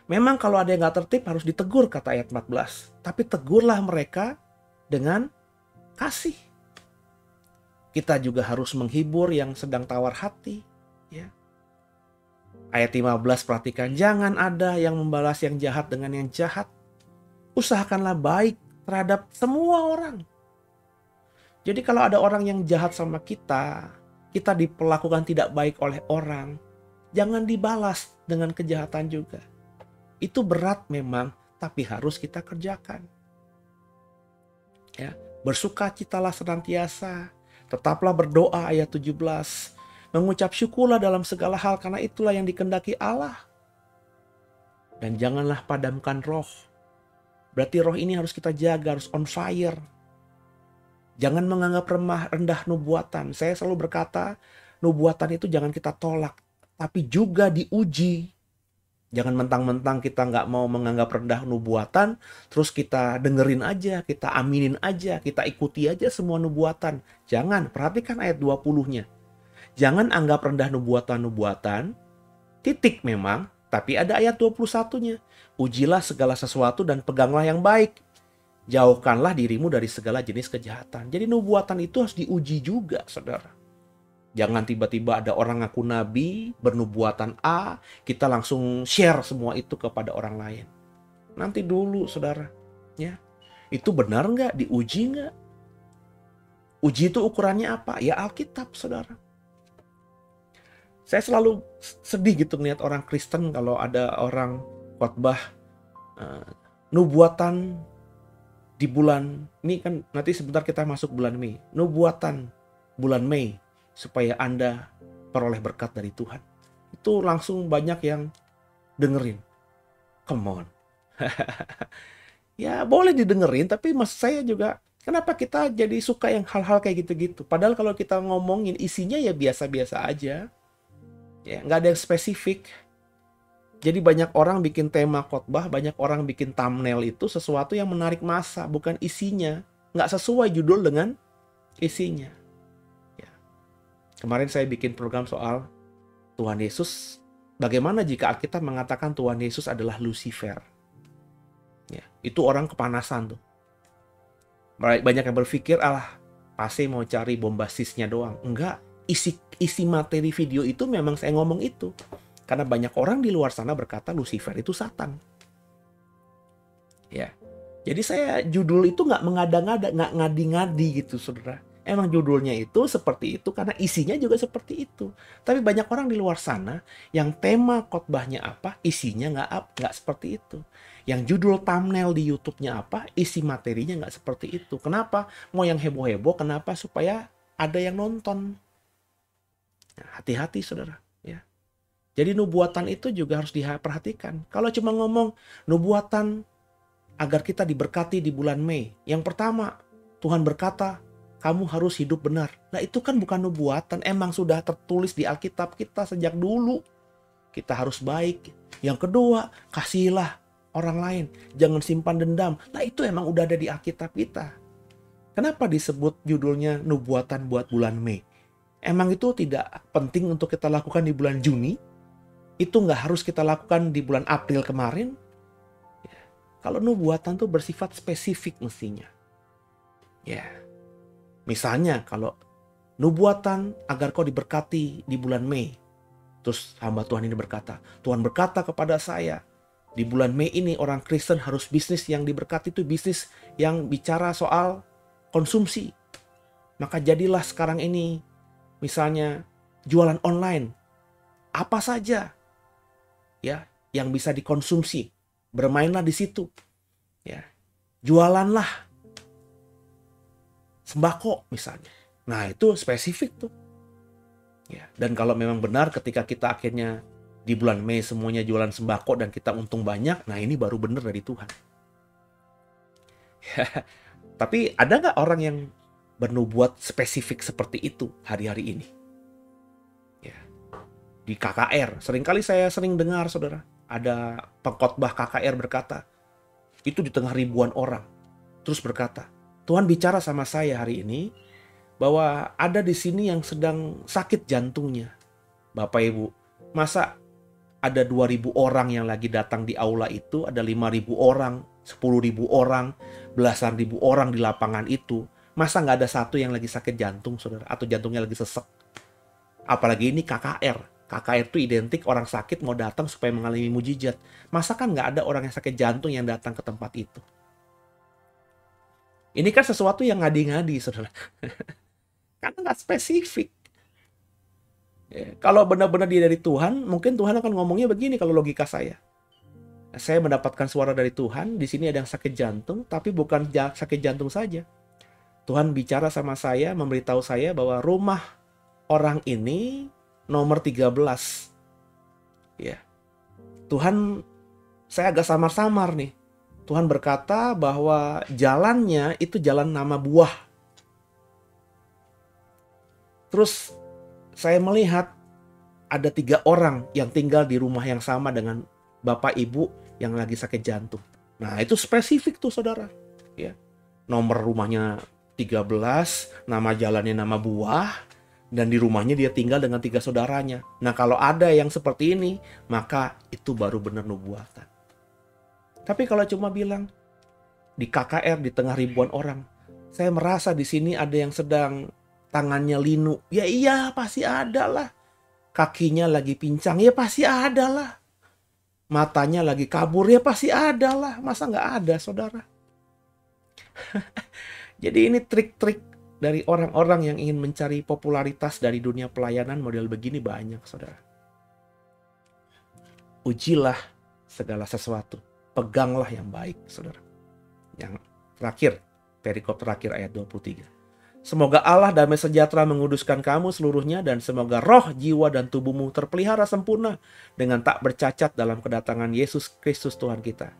Memang kalau ada yang gak tertib harus ditegur, kata ayat 14. Tapi tegurlah mereka dengan kasih. Kita juga harus menghibur yang sedang tawar hati. Ya. Ayat 15 perhatikan, jangan ada yang membalas yang jahat dengan yang jahat. Usahakanlah baik terhadap semua orang. Jadi kalau ada orang yang jahat sama kita diperlakukan tidak baik oleh orang, jangan dibalas dengan kejahatan juga. Itu berat memang, tapi harus kita kerjakan. Ya, bersukacitalah senantiasa, tetaplah berdoa ayat 17. Mengucap syukurlah dalam segala hal karena itulah yang dikehendaki Allah. Dan janganlah padamkan roh. Berarti roh ini harus kita jaga, harus on fire. Jangan menganggap rendah nubuatan. Saya selalu berkata, nubuatan itu jangan kita tolak, tapi juga diuji. Jangan mentang-mentang kita nggak mau menganggap rendah nubuatan, terus kita dengerin aja, kita aminin aja, kita ikuti aja semua nubuatan. Jangan, perhatikan ayat 20-nya. Jangan anggap rendah nubuatan-nubuatan, titik memang, tapi ada ayat 21-nya. Ujilah segala sesuatu dan peganglah yang baik. Jauhkanlah dirimu dari segala jenis kejahatan. Jadi nubuatan itu harus diuji juga, saudara. Jangan tiba-tiba ada orang ngaku nabi, bernubuatan A, kita langsung share semua itu kepada orang lain. Nanti dulu, saudara. Ya, itu benar nggak? Diuji nggak? Uji itu ukurannya apa? Ya Alkitab, saudara. Saya selalu sedih gitu ngeliat orang Kristen kalau ada orang khotbah nubuatan di bulan, ini kan nanti sebentar kita masuk bulan Mei. Nubuatan bulan Mei supaya Anda peroleh berkat dari Tuhan. Itu langsung banyak yang dengerin. Come on. Ya boleh didengerin, tapi maksud saya juga, kenapa kita jadi suka yang hal-hal kayak gitu-gitu? Padahal kalau kita ngomongin isinya ya biasa-biasa aja. Ya, nggak ada yang spesifik. Jadi banyak orang bikin tema khotbah, banyak orang bikin thumbnail itu sesuatu yang menarik massa, bukan isinya. Nggak sesuai judul dengan isinya. Ya. Kemarin saya bikin program soal Tuhan Yesus. Bagaimana jika Alkitab mengatakan Tuhan Yesus adalah Lucifer? Ya, itu orang kepanasan tuh. Banyak yang berpikir, alah, pasti mau cari bombastisnya doang. Enggak, isi materi video itu memang saya ngomong itu. Karena banyak orang di luar sana berkata Lucifer itu Satan. Ya, jadi saya judul itu nggak mengada-ngada, nggak ngadi-ngadi gitu, saudara. Emang judulnya itu seperti itu karena isinya juga seperti itu. Tapi banyak orang di luar sana yang tema khotbahnya apa, isinya nggak seperti itu. Yang judul thumbnail di YouTube-nya apa, isi materinya nggak seperti itu. Kenapa? Mau yang heboh-heboh, kenapa? Supaya ada yang nonton. Nah, hati-hati, saudara. Ya. Jadi nubuatan itu juga harus diperhatikan. Kalau cuma ngomong nubuatan agar kita diberkati di bulan Mei. Yang pertama, Tuhan berkata, kamu harus hidup benar. Nah itu kan bukan nubuatan, emang sudah tertulis di Alkitab kita sejak dulu. Kita harus baik. Yang kedua, kasihilah orang lain. Jangan simpan dendam. Nah itu emang udah ada di Alkitab kita. Kenapa disebut judulnya nubuatan buat bulan Mei? Emang itu tidak penting untuk kita lakukan di bulan Juni? Itu nggak harus kita lakukan di bulan April kemarin? Ya. Kalau nubuatan tuh bersifat spesifik mestinya. Ya. Misalnya kalau nubuatan agar kau diberkati di bulan Mei. Terus hamba Tuhan ini berkata, Tuhan berkata kepada saya, di bulan Mei ini orang Kristen harus bisnis yang diberkati itu bisnis yang bicara soal konsumsi. Maka jadilah sekarang ini misalnya jualan online. Apa saja ya yang bisa dikonsumsi, bermainlah di situ. Ya. Jualanlah sembako misalnya. Nah, itu spesifik tuh. Ya, dan kalau memang benar ketika kita akhirnya di bulan Mei semuanya jualan sembako dan kita untung banyak, nah ini baru benar dari Tuhan. Ya, tapi ada nggak orang yang bernubuat spesifik seperti itu hari-hari ini? Ya. Di KKR, seringkali saya sering dengar, saudara, ada pengkhotbah KKR berkata, itu di tengah ribuan orang, terus berkata, Tuhan bicara sama saya hari ini bahwa ada di sini yang sedang sakit jantungnya. Bapak Ibu, masa ada 2.000 orang yang lagi datang di aula itu, ada 5.000 orang, 10.000 orang, belasan ribu orang di lapangan itu, masa nggak ada satu yang lagi sakit jantung, saudara, atau jantungnya lagi sesek? Apalagi ini KKR. KKR itu identik orang sakit mau datang supaya mengalami mujizat. Masa kan nggak ada orang yang sakit jantung yang datang ke tempat itu? Ini kan sesuatu yang ngadi-ngadi, saudara. Karena nggak spesifik. Ya, kalau benar-benar dia dari Tuhan, mungkin Tuhan akan ngomongnya begini kalau logika saya. Saya mendapatkan suara dari Tuhan, di sini ada yang sakit jantung, tapi bukan sakit jantung saja. Tuhan bicara sama saya, memberitahu saya bahwa rumah orang ini nomor 13. Ya. Tuhan, saya agak samar-samar nih. Tuhan berkata bahwa jalannya itu jalan nama buah. Terus saya melihat ada 3 orang yang tinggal di rumah yang sama dengan bapak ibu yang lagi sakit jantung. Nah, itu spesifik tuh saudara. Ya. Nomor rumahnya 13, nama jalannya nama buah, dan di rumahnya dia tinggal dengan 3 saudaranya. Nah, kalau ada yang seperti ini, maka itu baru benar nubuatan. Tapi kalau cuma bilang, di KKR di tengah ribuan orang, saya merasa di sini ada yang sedang tangannya linu. Ya iya, pasti ada lah. Kakinya lagi pincang, ya pasti ada lah. Matanya lagi kabur, ya pasti ada lah. Masa nggak ada, saudara? Jadi ini trik-trik dari orang-orang yang ingin mencari popularitas dari dunia pelayanan model begini banyak, saudara. Ujilah segala sesuatu. Peganglah yang baik, saudara. Yang terakhir, perikop terakhir ayat 23. Semoga Allah damai sejahtera menguduskan kamu seluruhnya, dan semoga roh, jiwa, dan tubuhmu terpelihara sempurna dengan tak bercacat dalam kedatangan Yesus Kristus Tuhan kita.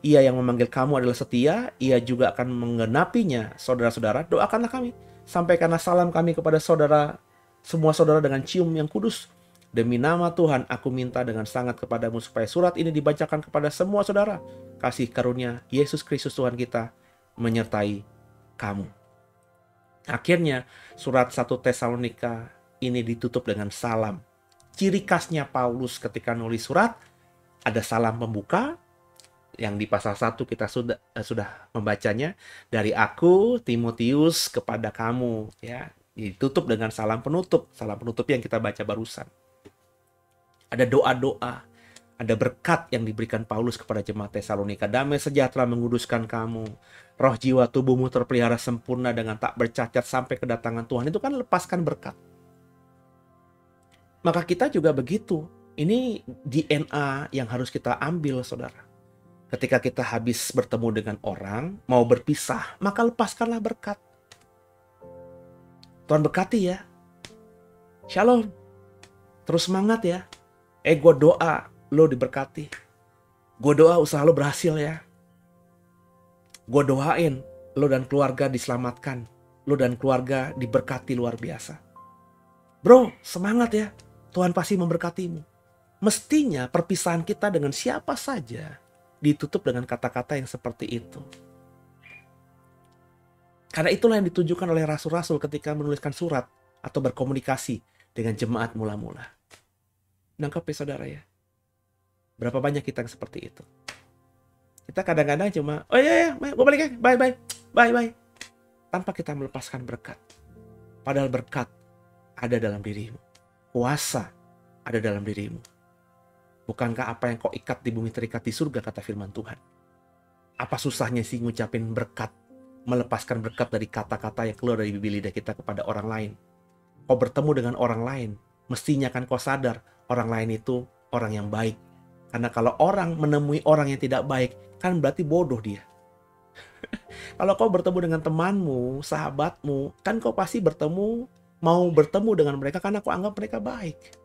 Ia yang memanggil kamu adalah setia, ia juga akan menggenapinya. Saudara-saudara, doakanlah kami. Sampaikanlah salam kami kepada saudara, semua saudara dengan cium yang kudus. Demi nama Tuhan, aku minta dengan sangat kepadamu supaya surat ini dibacakan kepada semua saudara. Kasih karunia Yesus Kristus Tuhan kita menyertai kamu. Akhirnya surat 1 Tesalonika ini ditutup dengan salam. Ciri khasnya Paulus ketika nulis surat, ada salam pembuka yang di pasal 1 kita sudah membacanya, dari aku Timotius kepada kamu, ya. Ditutup dengan salam penutup yang kita baca barusan. Ada doa-doa, ada berkat yang diberikan Paulus kepada jemaat Tesalonika. Damai sejahtera menguduskan kamu. Roh, jiwa, tubuhmu terpelihara sempurna dengan tak bercacat sampai kedatangan Tuhan. Itu kan lepaskan berkat. Maka kita juga begitu. Ini DNA yang harus kita ambil, saudara. Ketika kita habis bertemu dengan orang, mau berpisah, maka lepaskanlah berkat. Tuhan berkati ya. Shalom. Terus semangat ya. Gue doa lo diberkati. Gue doa usaha lo berhasil ya. Gue doain lo dan keluarga diselamatkan. Lo dan keluarga diberkati luar biasa. Bro, semangat ya. Tuhan pasti memberkatimu. Mestinya perpisahan kita dengan siapa saja ditutup dengan kata-kata yang seperti itu. Karena itulah yang ditujukan oleh rasul-rasul ketika menuliskan surat atau berkomunikasi dengan jemaat mula-mula. Nangkep ya saudara ya? Berapa banyak kita yang seperti itu? Kita kadang-kadang cuma, oh iya, gue balik ya, bye. Tanpa kita melepaskan berkat. Padahal berkat ada dalam dirimu. Kuasa ada dalam dirimu. Bukankah apa yang kau ikat di bumi terikat di surga, kata firman Tuhan? Apa susahnya sih ngucapin berkat, melepaskan berkat dari kata-kata yang keluar dari bibir lidah kita kepada orang lain? Kau bertemu dengan orang lain, mestinya kan kau sadar orang lain itu orang yang baik. Karena kalau orang menemui orang yang tidak baik, kan berarti bodoh dia. Kalau kau bertemu dengan temanmu, sahabatmu, kan kau pasti mau bertemu dengan mereka karena kau anggap mereka baik.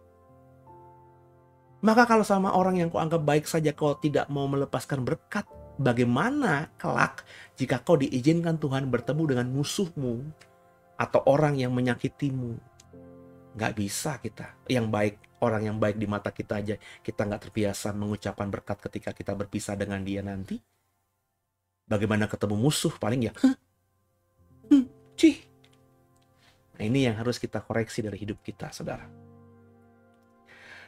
Maka kalau sama orang yang kau anggap baik saja kau tidak mau melepaskan berkat, bagaimana kelak jika kau diizinkan Tuhan bertemu dengan musuhmu atau orang yang menyakitimu? Nggak bisa kita. Orang yang baik di mata kita aja, kita nggak terbiasa mengucapkan berkat ketika kita berpisah dengan dia nanti. Bagaimana ketemu musuh paling ya, cih. Nah, ini yang harus kita koreksi dari hidup kita, saudara.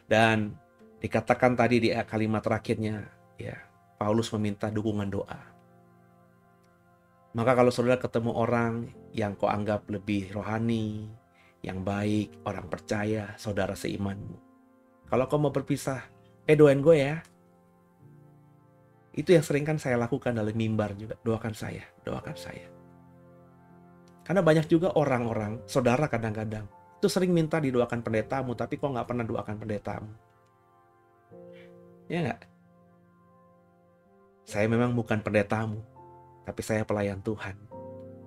Dan dikatakan tadi di kalimat terakhirnya, ya, Paulus meminta dukungan doa. Maka kalau saudara ketemu orang yang kau anggap lebih rohani, yang baik, orang percaya, saudara seimanmu, kalau kau mau berpisah, doain gue ya. Itu yang sering kan saya lakukan dalam mimbar juga. Doakan saya. Karena banyak juga orang-orang, saudara kadang-kadang, itu sering minta didoakan pendetamu, tapi kok nggak pernah doakan pendetamu. Ya nggak? Saya memang bukan pendetamu, tapi saya pelayan Tuhan.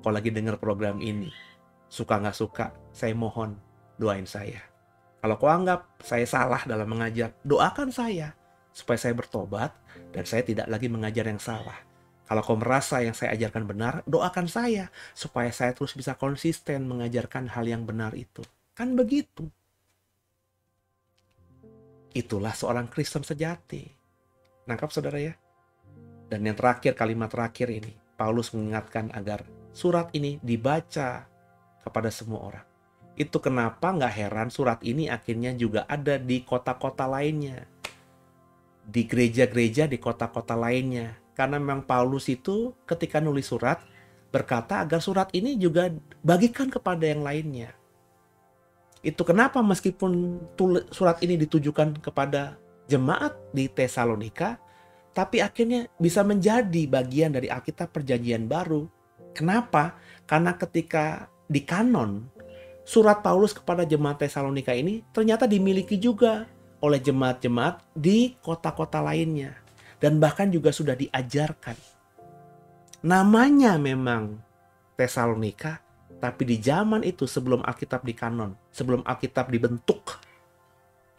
Kalau lagi dengar program ini, suka nggak suka, saya mohon doain saya. Kalau kau anggap saya salah dalam mengajar, doakan saya supaya saya bertobat dan saya tidak lagi mengajar yang salah. Kalau kau merasa yang saya ajarkan benar, doakan saya supaya saya terus bisa konsisten mengajarkan hal yang benar itu. Kan begitu. itulah seorang Kristen sejati. Nangkap saudara ya? Dan yang terakhir, kalimat terakhir ini, Paulus mengingatkan agar surat ini dibaca kepada semua orang. Itu kenapa nggak heran surat ini akhirnya juga ada di kota-kota lainnya. Di gereja-gereja di kota-kota lainnya. Karena memang Paulus itu ketika nulis surat, berkata agar surat ini juga bagikan kepada yang lainnya. Itu kenapa meskipun surat ini ditujukan kepada jemaat di Tesalonika, tapi akhirnya bisa menjadi bagian dari Alkitab Perjanjian Baru. Kenapa? Karena ketika di kanon, surat Paulus kepada jemaat Tesalonika ini ternyata dimiliki juga oleh jemaat-jemaat di kota-kota lainnya. Dan bahkan juga sudah diajarkan. Namanya memang Tesalonika, tapi di zaman itu sebelum Alkitab di kanon, sebelum Alkitab dibentuk,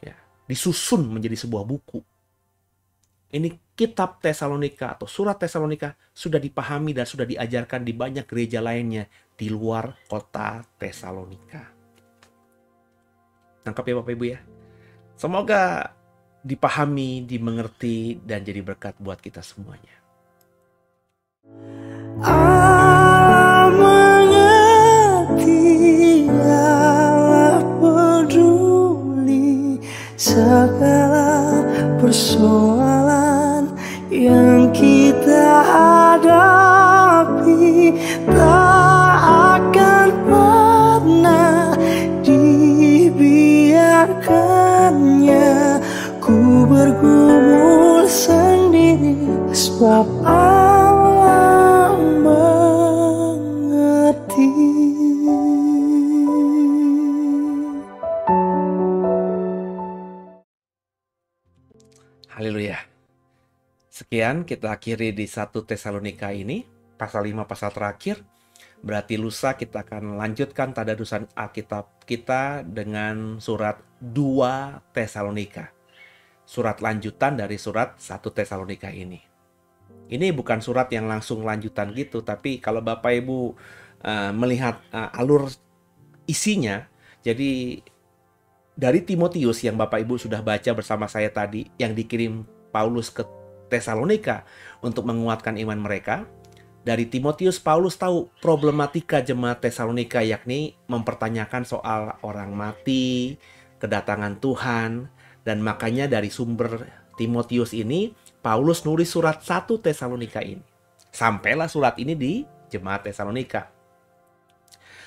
ya, disusun menjadi sebuah buku. Ini kitab Tesalonika atau surat Tesalonika sudah dipahami dan sudah diajarkan di banyak gereja lainnya di luar kota Tesalonika. Nangkap ya Bapak Ibu ya? Semoga dipahami, dimengerti, dan jadi berkat buat kita semuanya. Mengerti Allah peduli segala persoalan yang kita hadapi, tak akan pernah dibiarkannya ku bergumul sendiri, sebab Allah mengerti. Haleluya. Sekian kita akhiri di 1 Tesalonika ini, pasal 5 pasal terakhir. Berarti lusa kita akan lanjutkan tadarusan Alkitab kita dengan surat 2 Tesalonika. Surat lanjutan dari surat 1 Tesalonika ini. Ini bukan surat yang langsung lanjutan gitu, tapi kalau Bapak Ibu melihat alur isinya, jadi dari Timotius yang Bapak Ibu sudah baca bersama saya tadi, yang dikirim Paulus ke Tesalonika untuk menguatkan iman mereka. Dari Timotius, Paulus tahu problematika jemaat Tesalonika, yakni mempertanyakan soal orang mati, kedatangan Tuhan, dan makanya dari sumber Timotius ini, Paulus nulis surat 1 Tesalonika ini. Sampailah surat ini di jemaat Tesalonika.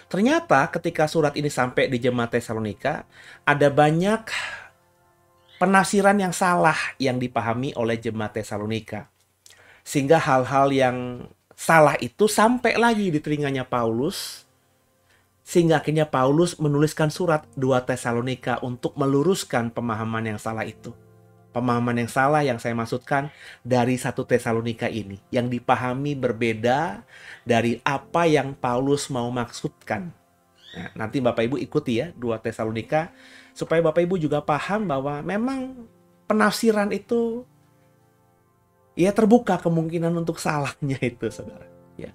Ternyata ketika surat ini sampai di jemaat Tesalonika, ada banyak penafsiran yang salah yang dipahami oleh jemaat Tesalonika. Sehingga hal-hal yang salah itu sampai lagi di telinganya Paulus. Sehingga akhirnya Paulus menuliskan surat 2 Tesalonika untuk meluruskan pemahaman yang salah itu. Pemahaman yang salah yang saya maksudkan dari 1 Tesalonika ini. Yang dipahami berbeda dari apa yang Paulus mau maksudkan. Nah, nanti Bapak Ibu ikuti ya 2 Tesalonika. Supaya Bapak Ibu juga paham bahwa memang penafsiran itu ya terbuka kemungkinan untuk salahnya itu saudara. Ya.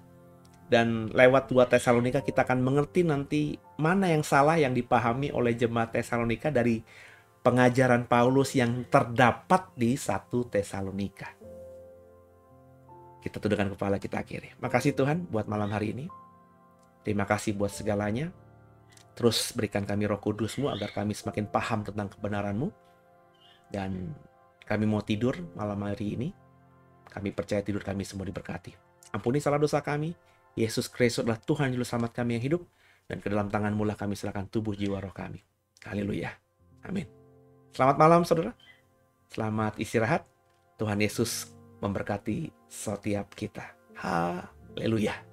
Dan lewat 2 Tesalonika kita akan mengerti nanti mana yang salah yang dipahami oleh jemaat Tesalonika dari pengajaran Paulus yang terdapat di 1 Tesalonika. Kita tundukkan kepala, kita akhiri. Makasih Tuhan buat malam hari ini. Terima kasih buat segalanya. Terus berikan kami Roh Kudus-Mu agar kami semakin paham tentang kebenaran-Mu. Dan kami mau tidur malam hari ini. Kami percaya tidur kami semua diberkati. Ampuni salah dosa kami. Yesus Kristus adalah Tuhan Juru Selamat kami yang hidup. Dan ke dalam tangan-Mu lah kami serahkan tubuh jiwa roh kami. Haleluya. Amin. Selamat malam saudara. Selamat istirahat. Tuhan Yesus memberkati setiap kita. Haleluya.